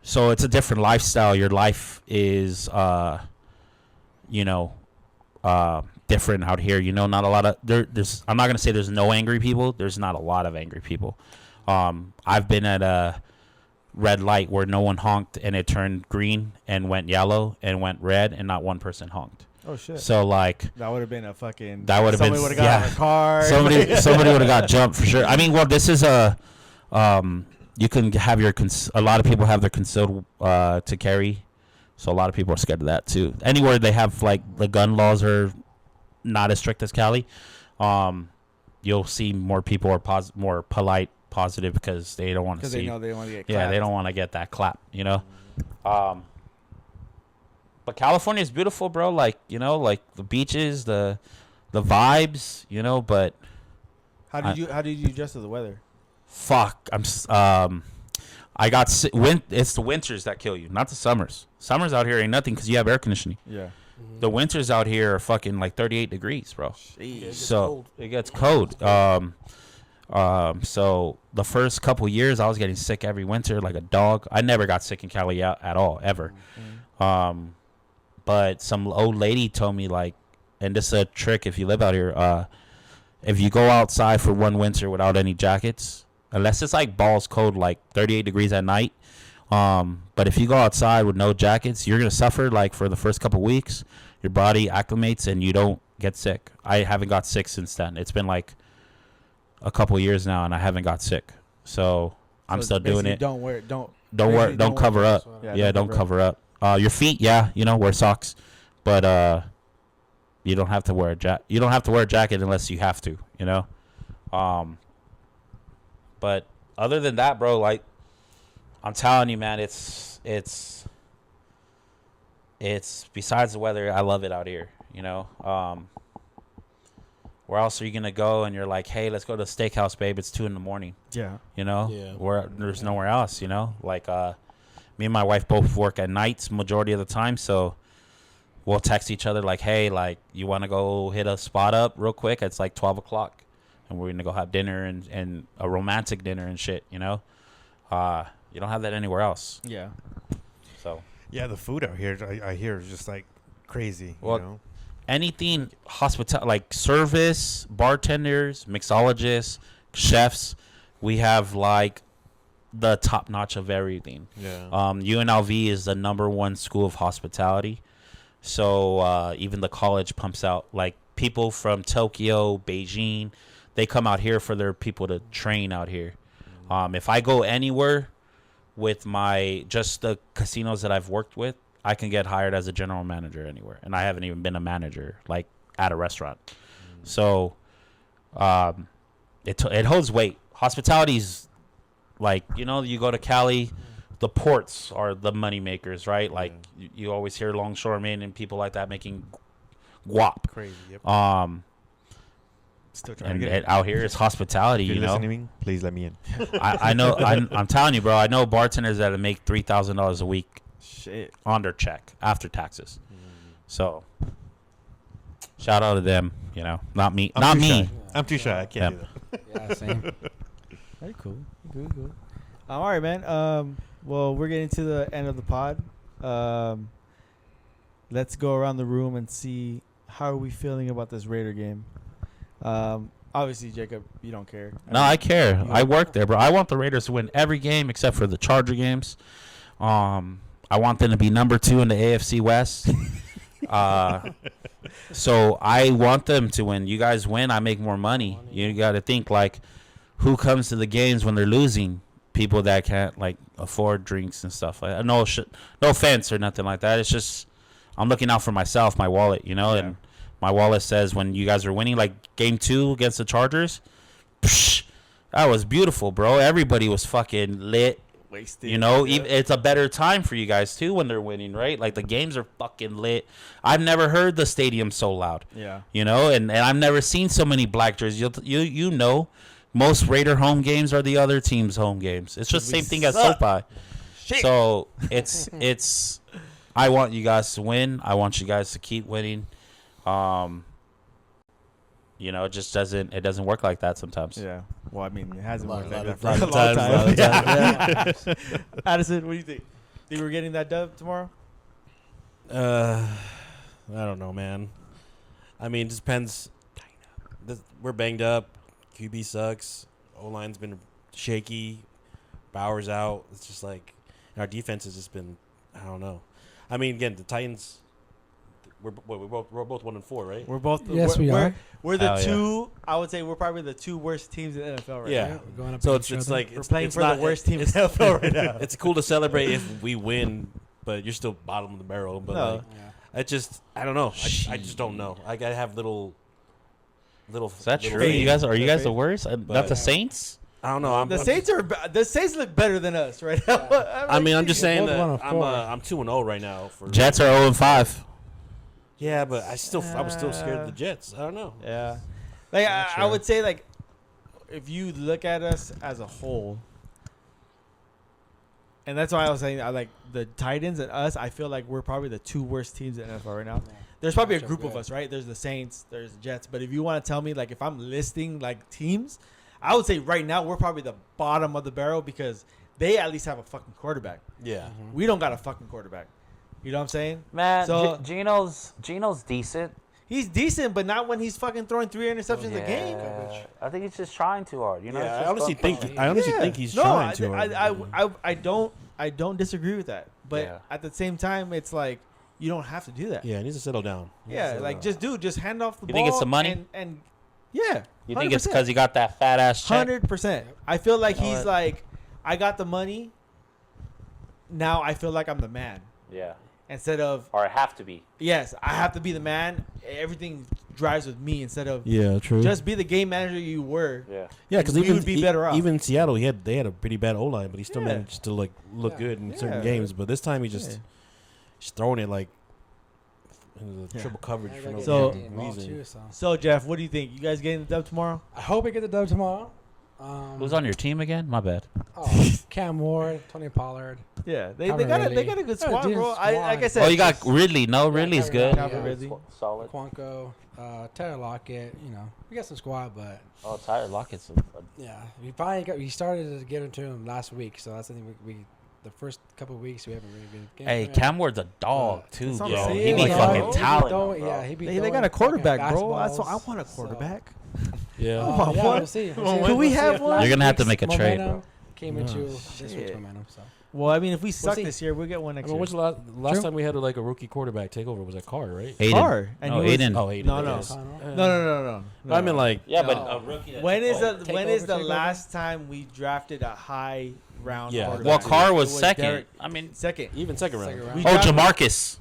Speaker 6: So it's a different lifestyle. Your life is, different out here. You know, not a lot of there's. I'm not gonna say there's no angry people. There's not a lot of angry people. I've been at a red light where no one honked and it turned green and went yellow and went red and not one person honked.
Speaker 1: Oh shit.
Speaker 6: So like
Speaker 1: That would have been a fucking.
Speaker 6: That would have been-
Speaker 1: Somebody would have got
Speaker 6: yeah.
Speaker 1: in a car.
Speaker 6: somebody would have got jumped for sure. I mean, well, this is a you can have your a lot of people have their concealed to carry, so a lot of people are scared of that too. Anywhere they have like the gun laws are not as strict as Cali. You'll see more people are more polite, positive because they don't want to see.
Speaker 1: Because they know they don't want to get clapped.
Speaker 6: Yeah, they don't want to get that clap, you know. But California is beautiful, bro. Like, you know, like the beaches, the vibes, you know. But
Speaker 1: How did you adjust to the weather?
Speaker 6: fuck, I got it's the winters that kill you, not the summers. Summers out here ain't nothing because you have air conditioning.
Speaker 1: Yeah.
Speaker 6: The winters out here are fucking like 38 degrees, bro. So it gets cold. So the first couple years I was getting sick every winter like a dog. I never got sick in Cali at all ever. But some old lady told me, like, and this is a trick if you live out here, if you go outside for one winter without any jackets, unless it's like balls cold, like 38 degrees at night, but if you go outside with no jackets, you're going to suffer like for the first couple weeks. Your body acclimates and you don't get sick. I haven't got sick since then. It's been like a couple years now and I haven't got sick. So I'm still doing it.
Speaker 1: Don't
Speaker 6: cover up. Yeah, don't cover up. Your feet, yeah, you know, wear socks, but you don't have to wear you don't have to wear a jacket unless you have to, you know. But other than that, bro, like I'm telling you, man, it's besides the weather, I love it out here, you know. Where else are you gonna go and you're like, hey, let's go to the steakhouse, babe, it's 2 a.m.
Speaker 1: Yeah.
Speaker 6: You know,
Speaker 5: Yeah.
Speaker 6: where there's nowhere else, you know. Like me and my wife both work at nights majority of the time, so we'll text each other like, hey, like, you want to go hit a spot up real quick? It's like 12 o'clock, and we're going to go have dinner and a romantic dinner and shit, you know? You don't have that anywhere else.
Speaker 1: Yeah.
Speaker 6: So.
Speaker 2: Yeah, the food out here, I hear, is just, like, crazy,
Speaker 6: Well,
Speaker 2: you know?
Speaker 6: Anything like service, bartenders, mixologists, chefs, we have, like, the top notch of everything.
Speaker 2: Yeah.
Speaker 6: UNLV is the #1 school of hospitality. So even the college pumps out like people from Tokyo, Beijing. They come out here for their people to train out here. If I go anywhere with just the casinos that I've worked with, I can get hired as a general manager anywhere, and I haven't even been a manager like at a restaurant. So it holds weight. Hospitality's like, you know, you go to Cali, the ports are the money makers, right? Like you always hear longshoremen and people like that making guap.
Speaker 2: Crazy. Yep. Still trying
Speaker 6: And
Speaker 2: to get it.
Speaker 6: out here it's hospitality,
Speaker 2: If you're
Speaker 6: you know.
Speaker 2: listening, please let me in.
Speaker 6: I know. I'm telling you, bro. I know bartenders that make $3,000 a week
Speaker 1: Shit.
Speaker 6: on their check after taxes. So shout out to them. You know, not me.
Speaker 2: I'm
Speaker 6: Not
Speaker 2: too
Speaker 6: me.
Speaker 2: shy. I'm too shy. I can't do that.
Speaker 4: Yeah, same.
Speaker 1: Very cool. Good. All right, man. Well, we're getting to the end of the pod. Let's go around the room and see how are we feeling about this Raider game. Obviously, Jaycob, you don't care.
Speaker 6: No, I care. I work there, bro. I want the Raiders to win every game except for the Charger games. I want them to be #2 in the AFC West. So I want them to win. You guys win, I make more money. You got to think, like, who comes to the games when they're losing? People that can't, like, afford drinks and stuff. No offense or nothing like that. It's just I'm looking out for myself, my wallet, you know, and my wallet says when you guys are winning, like game 2 against the Chargers, that was beautiful, bro. Everybody was fucking lit.
Speaker 1: Wasted.
Speaker 6: You know, it's a better time for you guys too when they're winning, right? Like the games are fucking lit. I've never heard the stadium so loud.
Speaker 1: Yeah.
Speaker 6: You know, and I've never seen so many black jerseys. You know, most Raider home games are the other team's home games. It's just the same thing as SoFi. So it's. I want you guys to win. I want you guys to keep winning. You know, it just doesn't work like that sometimes.
Speaker 1: Yeah. Well, I mean, it hasn't worked like that for
Speaker 5: lot
Speaker 1: a
Speaker 5: of
Speaker 1: long
Speaker 5: times,
Speaker 1: time. Yeah. Addison, what do you think? Think we're getting that dub tomorrow?
Speaker 5: I don't know, man. I mean, it just depends. We're banged up. QB sucks. O-line's been shaky. Bauer's out. It's just like our defense has just been, I don't know. I mean, again, the Titans. We're both 1-4, right?
Speaker 1: We're both.
Speaker 4: Yes, we are.
Speaker 1: We're the
Speaker 6: Hell yeah.
Speaker 1: two. I would say we're probably the 2 worst teams in the NFL right
Speaker 5: Yeah.
Speaker 1: now.
Speaker 4: We're going up
Speaker 5: So
Speaker 4: against
Speaker 5: it's
Speaker 4: each other.
Speaker 5: like
Speaker 1: We're
Speaker 5: it's
Speaker 1: playing
Speaker 5: it's
Speaker 1: for
Speaker 5: not,
Speaker 1: the worst team in
Speaker 5: it's,
Speaker 1: the NFL right now.
Speaker 5: It's cool to celebrate if we win, but you're still bottom of the barrel. But
Speaker 1: No.
Speaker 5: like, I don't know. I just don't know. I gotta have little.
Speaker 6: Is that
Speaker 5: little
Speaker 6: true?
Speaker 5: faith.
Speaker 6: You guys are the worst? Not
Speaker 5: But-
Speaker 6: the Saints?
Speaker 5: I don't know.
Speaker 1: The Saints look better than us right now.
Speaker 5: I'm just saying
Speaker 4: Both
Speaker 5: that
Speaker 4: 1-4.
Speaker 5: I'm 2-0 right now. For
Speaker 6: Jets are 0-5.
Speaker 5: Yeah, but I was still scared of the Jets. I don't know.
Speaker 1: Yeah. Like
Speaker 5: Not
Speaker 1: I
Speaker 5: sure.
Speaker 1: would say, like, if you look at us as a whole, and that's why I was saying I like the Titans and us. I feel like we're probably the two worst teams in the NFL right now. There's probably a
Speaker 4: Matchup
Speaker 1: group of
Speaker 4: good.
Speaker 1: us, right? There's the Saints, there's the Jets. But if you want to tell me, like, if I'm listing like teams, I would say right now we're probably the bottom of the barrel because they at least have a fucking quarterback.
Speaker 5: Yeah.
Speaker 1: We don't got a fucking quarterback. You know what I'm saying?
Speaker 3: Man,
Speaker 1: So-
Speaker 3: Geno's decent.
Speaker 1: He's decent, but not when he's fucking throwing 3 interceptions a game.
Speaker 3: I think he's just trying too hard. You know,
Speaker 5: Yeah,
Speaker 3: it's
Speaker 5: I
Speaker 3: just
Speaker 5: honestly
Speaker 3: going
Speaker 5: think
Speaker 3: for-
Speaker 5: I think he's trying to.
Speaker 1: I don't disagree with that, but
Speaker 3: Yeah.
Speaker 1: at the same time, it's like you don't have to do that.
Speaker 5: Yeah, he needs to settle down.
Speaker 1: Yeah, like just hand off the
Speaker 6: You
Speaker 1: ball.
Speaker 6: think it's the money?
Speaker 1: And yeah,
Speaker 6: You think it's because he got that fat ass check?
Speaker 1: 100%. I feel like
Speaker 6: You know
Speaker 1: he's
Speaker 6: what?
Speaker 1: like, I got the money. Now I feel like I'm the man
Speaker 3: Yeah,
Speaker 1: instead of
Speaker 3: or I have to be.
Speaker 1: yes, I have to be the man. Everything drives with me instead of
Speaker 5: Yeah, true.
Speaker 1: just be the game manager you were.
Speaker 3: Yeah,
Speaker 5: yeah, because
Speaker 1: we
Speaker 5: even
Speaker 1: would be better off.
Speaker 5: even in Seattle, they had a pretty bad O line, but he still
Speaker 1: Yeah.
Speaker 5: managed to like look
Speaker 4: Yeah.
Speaker 5: good in certain
Speaker 1: Yeah.
Speaker 5: games. But this time he
Speaker 1: Yeah.
Speaker 5: just he's throwing it like in the
Speaker 1: Yeah.
Speaker 5: triple coverage for no
Speaker 1: So-
Speaker 5: reason.
Speaker 1: So Jeff, what do you think? You guys getting the dub tomorrow?
Speaker 4: I hope we get the dub tomorrow.
Speaker 6: Who's on your team again? My bad.
Speaker 4: Cam Ward, Tony Pollard.
Speaker 1: Yeah, they
Speaker 4: Calvin
Speaker 1: got a
Speaker 4: Ridley.
Speaker 1: good
Speaker 4: Yeah,
Speaker 1: squad,
Speaker 4: dude,
Speaker 1: bro.
Speaker 4: squad.
Speaker 1: Like I said,
Speaker 6: Oh, you got Ridley. No, Ridley's
Speaker 4: Calvin
Speaker 6: good.
Speaker 1: Calvin Ridley.
Speaker 3: solid.
Speaker 4: Quanco, Taylor Lockett. You know, we got some squad, but
Speaker 3: Oh, Tyler Lockett's.
Speaker 4: yeah, we started to get into him last week, so that's the thing. We the first couple of weeks we haven't really been. getting
Speaker 6: Hey,
Speaker 4: him.
Speaker 6: Cam Ward's a dog too,
Speaker 1: That's what I'm
Speaker 6: bro.
Speaker 1: saying.
Speaker 6: He be
Speaker 1: Yeah,
Speaker 6: fucking
Speaker 1: bro.
Speaker 6: talented.
Speaker 4: Yeah, he be
Speaker 1: they got
Speaker 4: throwing
Speaker 1: a quarterback,
Speaker 4: fucking
Speaker 1: bro. That's what I
Speaker 4: fastballs,
Speaker 1: want a
Speaker 4: so-
Speaker 1: quarterback.
Speaker 5: Yeah.
Speaker 4: Oh, yeah,
Speaker 1: What?
Speaker 4: we'll see.
Speaker 1: Can we have one?
Speaker 6: You're gonna have to
Speaker 4: Last
Speaker 6: make a
Speaker 4: week's
Speaker 6: trade,
Speaker 4: momentum
Speaker 6: bro.
Speaker 4: Came into
Speaker 5: No.
Speaker 4: this week's
Speaker 1: Shit.
Speaker 4: momentum. So
Speaker 1: Well, I mean, if we suck
Speaker 4: see.
Speaker 1: this year, we'll get one
Speaker 5: I
Speaker 1: next
Speaker 5: mean,
Speaker 1: year.
Speaker 5: when's the last
Speaker 4: True.
Speaker 5: time we had like a rookie quarterback take over? Was that Carr, right?
Speaker 6: Aiden.
Speaker 1: Carr, and
Speaker 6: No,
Speaker 1: he was-
Speaker 6: Aiden.
Speaker 5: Oh, Aiden.
Speaker 1: No,
Speaker 5: I
Speaker 1: no.
Speaker 5: guess.
Speaker 1: No.
Speaker 5: I mean, like,
Speaker 6: Yeah,
Speaker 4: No.
Speaker 6: but a rookie.
Speaker 1: When is the
Speaker 4: Take
Speaker 1: when
Speaker 4: over,
Speaker 1: is the
Speaker 4: take over.
Speaker 1: last time we drafted a high round?
Speaker 5: Yeah.
Speaker 1: quarterback?
Speaker 6: Well, Carr was
Speaker 1: It
Speaker 6: second.
Speaker 1: Derek-
Speaker 6: I mean,
Speaker 1: second.
Speaker 5: even second round.
Speaker 4: Second
Speaker 1: We
Speaker 6: oh,
Speaker 1: drafted-
Speaker 6: Jamarcus.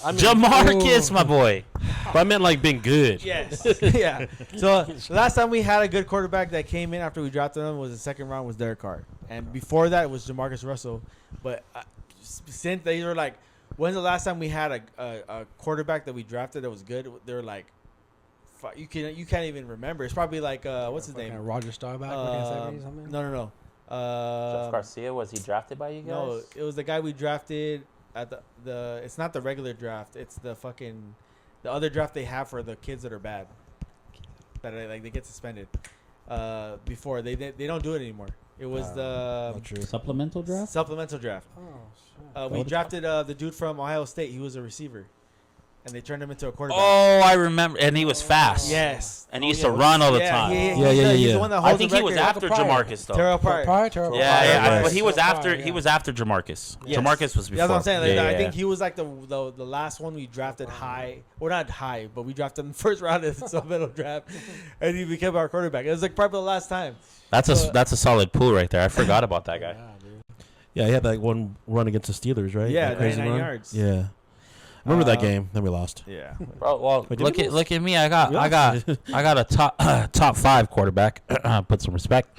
Speaker 5: I mean,
Speaker 6: Jamarcus, my boy.
Speaker 5: but I meant like being good.
Speaker 1: Yes. Yeah. So the last time we had a good quarterback that came in after we drafted him was the second round was Derek Carr, and before that was Jamarcus Russell. But since they were like, when's the last time we had a quarterback that we drafted that was good? They were like, you can't even remember. It's probably like what's his name?
Speaker 4: Roger Staubach. Something.
Speaker 1: No.
Speaker 3: Jeff Garcia, was he drafted by you guys?
Speaker 1: No, it was the guy we drafted at the. It's not the regular draft. It's the other draft they have for the kids that are bad. That are, like they get suspended. Before they don't do it anymore. It was the
Speaker 5: Not true.
Speaker 6: Supplemental draft.
Speaker 1: supplemental draft.
Speaker 4: Oh shit.
Speaker 1: We drafted the dude from Ohio State. He was a receiver, and they turned him into a quarterback.
Speaker 6: Oh, I remember, and he was fast.
Speaker 1: Yes.
Speaker 6: And he used to run all the time.
Speaker 1: He's the one that
Speaker 6: I
Speaker 1: holds
Speaker 6: think
Speaker 1: the
Speaker 6: he was
Speaker 1: record.
Speaker 6: after
Speaker 4: Pryor.
Speaker 6: Jamarcus though.
Speaker 1: Terrell Pryor.
Speaker 4: Terrell
Speaker 6: Yeah,
Speaker 4: Pryor,
Speaker 6: yeah,
Speaker 5: Yes.
Speaker 6: but he was
Speaker 4: Terrell
Speaker 6: after
Speaker 4: Pryor,
Speaker 6: he was after Jamarcus.
Speaker 1: Yes.
Speaker 6: Jamarcus was before.
Speaker 1: That's what I'm saying. Like,
Speaker 6: Yeah,
Speaker 1: I
Speaker 6: yeah,
Speaker 1: think
Speaker 6: yeah.
Speaker 1: he was like the last one we drafted high. Well, not high, but we drafted him in the first round in the supplemental draft, and he became our quarterback. It was like probably the last time.
Speaker 6: That's a solid pool right there. I forgot about that guy.
Speaker 4: Yeah, dude.
Speaker 5: Yeah, he had that one run against the Steelers, right?
Speaker 1: Yeah,
Speaker 5: That crazy
Speaker 1: 99
Speaker 5: run?
Speaker 1: yards.
Speaker 5: Yeah. Remember that
Speaker 1: Uh,
Speaker 5: game? Then we lost.
Speaker 1: Yeah.
Speaker 6: Bro, well,
Speaker 5: Wait, did we lose?
Speaker 6: look at me. I got
Speaker 5: We
Speaker 6: I got I got a top 5 quarterback. Put some respect.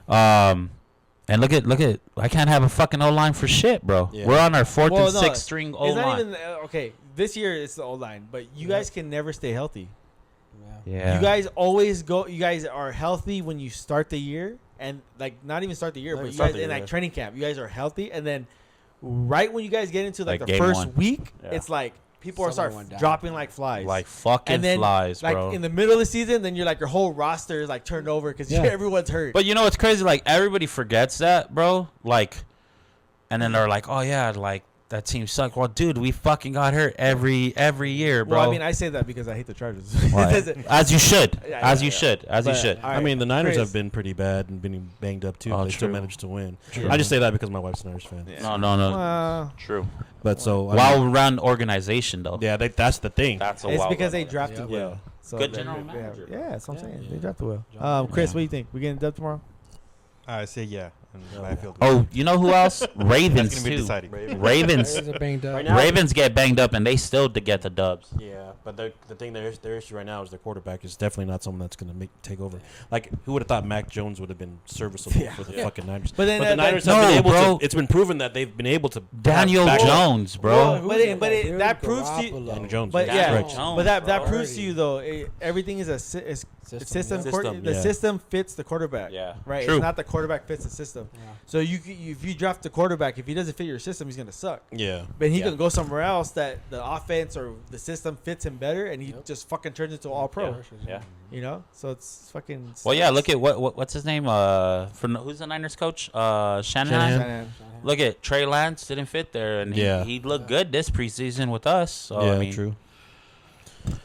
Speaker 6: And look at I can't have a fucking O line for shit, bro.
Speaker 5: Yeah.
Speaker 6: We're on our 4th
Speaker 1: Well,
Speaker 6: and
Speaker 1: no,
Speaker 6: 6th string O
Speaker 1: It's not
Speaker 6: line.
Speaker 1: even okay. This year it's the O line, but you guys can never stay healthy.
Speaker 4: Yeah.
Speaker 6: Yeah.
Speaker 1: You guys always go. You guys are healthy when you start the year, and like not even start the year,
Speaker 5: Not
Speaker 1: but
Speaker 5: even
Speaker 1: you
Speaker 5: start
Speaker 1: guys
Speaker 5: the
Speaker 1: in
Speaker 5: year,
Speaker 1: like
Speaker 5: yeah.
Speaker 1: training camp. You guys are healthy, and then right when you guys get into like
Speaker 6: Like
Speaker 1: the
Speaker 6: game
Speaker 1: first
Speaker 6: one.
Speaker 1: week,
Speaker 3: Yeah.
Speaker 1: it's like people are
Speaker 4: Someone
Speaker 1: start
Speaker 4: went down.
Speaker 1: dropping like flies.
Speaker 6: like fucking
Speaker 1: and then
Speaker 6: flies,
Speaker 1: like
Speaker 6: bro.
Speaker 1: in the middle of the season, then you're like your whole roster is like turned over because
Speaker 4: Yeah.
Speaker 1: everyone's hurt.
Speaker 6: But you know what's crazy? Like everybody forgets that, bro. Like, and then they're like, "Oh yeah, like that team sucked." Well, dude, we fucking got hurt every year, bro.
Speaker 1: well, I mean, I say that because I hate the Chargers.
Speaker 6: Why?
Speaker 1: It doesn't-
Speaker 6: As you should,
Speaker 1: Yeah,
Speaker 6: as
Speaker 1: yeah,
Speaker 6: you
Speaker 1: yeah.
Speaker 6: should, as you
Speaker 1: But,
Speaker 6: should.
Speaker 1: all
Speaker 5: I
Speaker 1: right,
Speaker 5: mean, the Niners
Speaker 1: Chris.
Speaker 5: have been pretty bad and been banged up too.
Speaker 6: Oh,
Speaker 5: But they still
Speaker 6: true.
Speaker 5: managed to win.
Speaker 6: True.
Speaker 5: I just say that because my wife's a Niners fan.
Speaker 1: Yeah.
Speaker 6: No.
Speaker 1: Uh,
Speaker 6: True.
Speaker 5: But so I mean,
Speaker 6: Well-run organization, though.
Speaker 5: yeah, that's the thing.
Speaker 6: That's a
Speaker 1: it's
Speaker 6: well
Speaker 1: because they
Speaker 6: run
Speaker 1: drafted
Speaker 5: Yeah.
Speaker 1: well. So
Speaker 6: Good
Speaker 1: they-
Speaker 6: general
Speaker 1: they have-
Speaker 6: manager,
Speaker 1: Yeah, that's what I'm
Speaker 4: Yeah.
Speaker 1: saying.
Speaker 4: Yeah.
Speaker 1: They drafted well.
Speaker 4: John-
Speaker 1: Chris,
Speaker 5: Yeah.
Speaker 1: what do you think? We getting dub tomorrow?
Speaker 2: I say yeah. in backfield.
Speaker 6: Oh, you know who else?
Speaker 2: That's
Speaker 6: Ravens
Speaker 2: gonna be
Speaker 6: too.
Speaker 2: deciding.
Speaker 6: Ravens.
Speaker 4: Raiders are banged up.
Speaker 5: Right now-
Speaker 6: Ravens get banged up and they still to get the dubs.
Speaker 5: Yeah, but the thing their issue right now is their quarterback is definitely not someone that's going to take over. Like, who would have thought Mac Jones would have been serviceable for the fucking Niners?
Speaker 1: But then
Speaker 5: the
Speaker 1: that-
Speaker 5: Niners
Speaker 6: no,
Speaker 5: have been able
Speaker 6: bro.
Speaker 5: to. It's been proven that they've been able to.
Speaker 6: Daniel
Speaker 5: back-
Speaker 6: Jones,
Speaker 1: Well,
Speaker 6: bro.
Speaker 1: that proves to you.
Speaker 5: Daniel Jones.
Speaker 1: But
Speaker 5: yeah,
Speaker 1: yeah,
Speaker 5: right.
Speaker 6: Jones,
Speaker 1: but that
Speaker 6: bro.
Speaker 1: proves to you though. Everything is a system.
Speaker 5: System,
Speaker 1: The
Speaker 5: yeah.
Speaker 1: system fits the quarterback.
Speaker 3: Yeah.
Speaker 1: Right.
Speaker 6: True.
Speaker 1: It's not the quarterback fits the system.
Speaker 4: Yeah.
Speaker 1: So if you draft the quarterback, if he doesn't fit your system, he's gonna suck.
Speaker 5: Yeah.
Speaker 1: But he
Speaker 3: Yeah.
Speaker 1: can go somewhere else that the offense or the system fits him better, and he
Speaker 4: Yep.
Speaker 1: just fucking turns into all pro.
Speaker 3: Yeah.
Speaker 1: You know, so it's fucking.
Speaker 6: Well, yeah. Look at what's his name? Who's the Niners coach? Shanahan.
Speaker 1: Shanahan.
Speaker 6: Look at Trey Lance didn't fit there, and
Speaker 5: Yeah.
Speaker 6: he looked good this preseason with us. So
Speaker 5: yeah,
Speaker 6: I mean,
Speaker 5: true.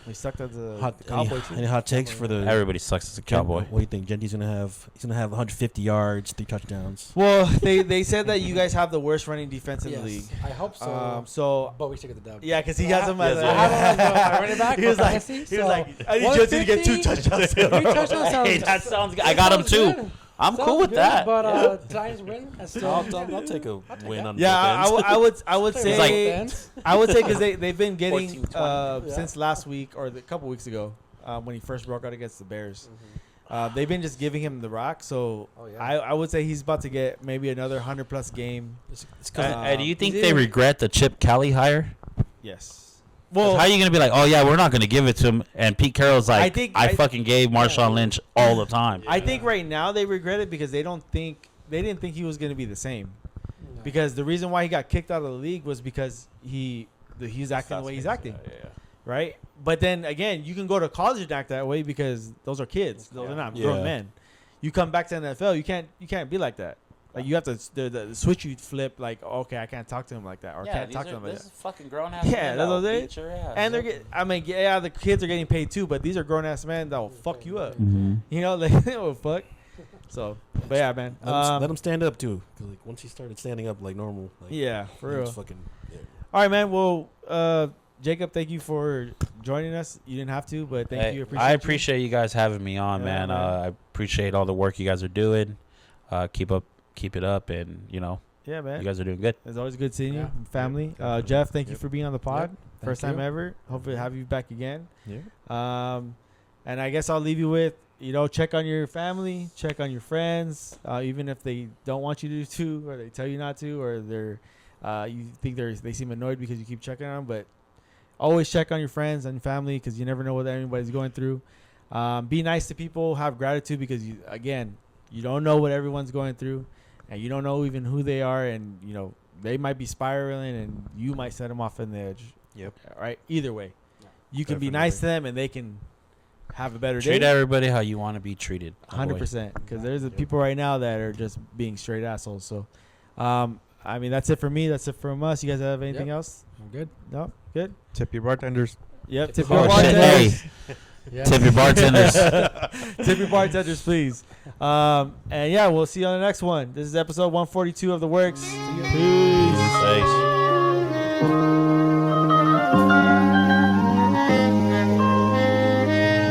Speaker 1: He sucked as a
Speaker 5: Hot,
Speaker 1: cowboy
Speaker 5: any,
Speaker 1: too.
Speaker 5: any hot takes for the
Speaker 6: everybody sucks as a
Speaker 5: Gen-
Speaker 6: cowboy.
Speaker 5: What do you think? Genty's gonna have? He's gonna have 150 yards, 3 touchdowns.
Speaker 1: Well, they said that you guys have the worst running defense in the league.
Speaker 4: I hope so.
Speaker 1: So
Speaker 4: but we should get the dub.
Speaker 1: yeah, because he has him as
Speaker 4: I have him as my running back.
Speaker 1: He was
Speaker 4: for
Speaker 1: like,
Speaker 4: fantasy,
Speaker 1: he was
Speaker 4: so
Speaker 1: like, I need Jesse to get 2 touchdowns.
Speaker 4: 3 touchdowns sounds.
Speaker 6: Hey, that sounds good. I got him
Speaker 4: sounds
Speaker 6: too.
Speaker 4: good.
Speaker 6: I'm
Speaker 4: Sounds
Speaker 6: cool with
Speaker 4: good,
Speaker 6: that.
Speaker 4: But Giants win. That's still.
Speaker 5: I'll take a win
Speaker 4: that.
Speaker 5: on
Speaker 1: Yeah,
Speaker 5: both ends.
Speaker 1: I would
Speaker 4: It's
Speaker 1: say
Speaker 4: like-
Speaker 1: I would say because they've been getting
Speaker 3: 14-20.
Speaker 1: since last week or a couple weeks ago when he first broke out against the Bears. They've been just giving him the rock, so
Speaker 4: Oh, yeah.
Speaker 1: I would say he's about to get maybe another 100+ game.
Speaker 5: It's
Speaker 6: And do you think
Speaker 1: he's
Speaker 6: they
Speaker 1: either-
Speaker 6: regret the Chip Kelly hire?
Speaker 1: Yes.
Speaker 6: Well, how are you gonna be like, oh yeah, we're not gonna give it to him? And Pete Carroll's like, I fucking gave Marshawn Lynch all the time.
Speaker 1: I think right now they regret it because they didn't think he was going to be the same.
Speaker 4: No.
Speaker 1: Because the reason why he got kicked out of the league was because he's acting the way he's acting,
Speaker 3: Yeah.
Speaker 1: right? But then again, you can go to college and act that way because those are kids; those are not grown
Speaker 5: Yeah.
Speaker 1: men. You come back to NFL, you can't be like that. Like you have to the switch you flip. Like okay, I can't talk to him like that, or can't talk to him like
Speaker 6: this
Speaker 1: that.
Speaker 6: is fucking grown ass.
Speaker 1: Yeah, that's what they-
Speaker 6: beat your ass.
Speaker 1: And they're the kids are getting paid too, but these are grown ass men that will fuck you up.
Speaker 6: Mhm.
Speaker 1: You know, they will fuck. So, but yeah, man.
Speaker 5: Let him stand up too. 'Cause, like once he started standing up like normal, like,
Speaker 1: Yeah, for
Speaker 5: he
Speaker 1: real.
Speaker 5: was fucking. Yeah.
Speaker 1: All right, man. Well, Jaycob, thank you for joining us. You didn't have to, but thank you.
Speaker 6: I appreciate you guys having me on,
Speaker 1: Yeah,
Speaker 6: man.
Speaker 1: man.
Speaker 6: I appreciate all the work you guys are doing. Keep it up, and
Speaker 1: Yeah, man.
Speaker 6: you guys are doing good.
Speaker 1: It's always good seeing you,
Speaker 4: Yeah.
Speaker 1: family.
Speaker 2: Yep.
Speaker 1: Jeff, thank you
Speaker 2: Yep.
Speaker 1: for being on the pod. First
Speaker 4: Thank
Speaker 1: time
Speaker 4: you.
Speaker 1: ever. Hopefully, have you back again.
Speaker 2: Yeah.
Speaker 1: And I guess I'll leave you with, check on your family, check on your friends, even if they don't want you to, or they tell you not to, or you think they seem annoyed because you keep checking on them. But always check on your friends and family because you never know what anybody's going through. Be nice to people, have gratitude because you don't know what everyone's going through, and you don't know even who they are, and they might be spiraling, and you might set them off on the edge.
Speaker 2: Yep.
Speaker 1: All right. Either way, you can be
Speaker 2: Definitely.
Speaker 1: nice to them, and they can have a better
Speaker 6: Treat
Speaker 1: day.
Speaker 6: everybody how you want to be treated.
Speaker 1: 100%. Because there's the people right now that are just being straight assholes. So, that's it for me. That's it from us. You guys have anything
Speaker 4: Yep.
Speaker 1: else?
Speaker 4: I'm good.
Speaker 1: No. Good.
Speaker 2: Tip your bartenders.
Speaker 1: Yep.
Speaker 4: Tip
Speaker 1: Tip
Speaker 4: your
Speaker 1: your
Speaker 6: Oh, shit.
Speaker 1: bartenders.
Speaker 4: Yeah.
Speaker 6: Tip your bartenders.
Speaker 1: Tip your bartenders, please. And yeah, we'll see you on the next one. This is episode 142 of the Werkz. Peace.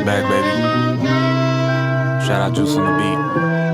Speaker 7: Back, baby. Shout out Juice on the beat.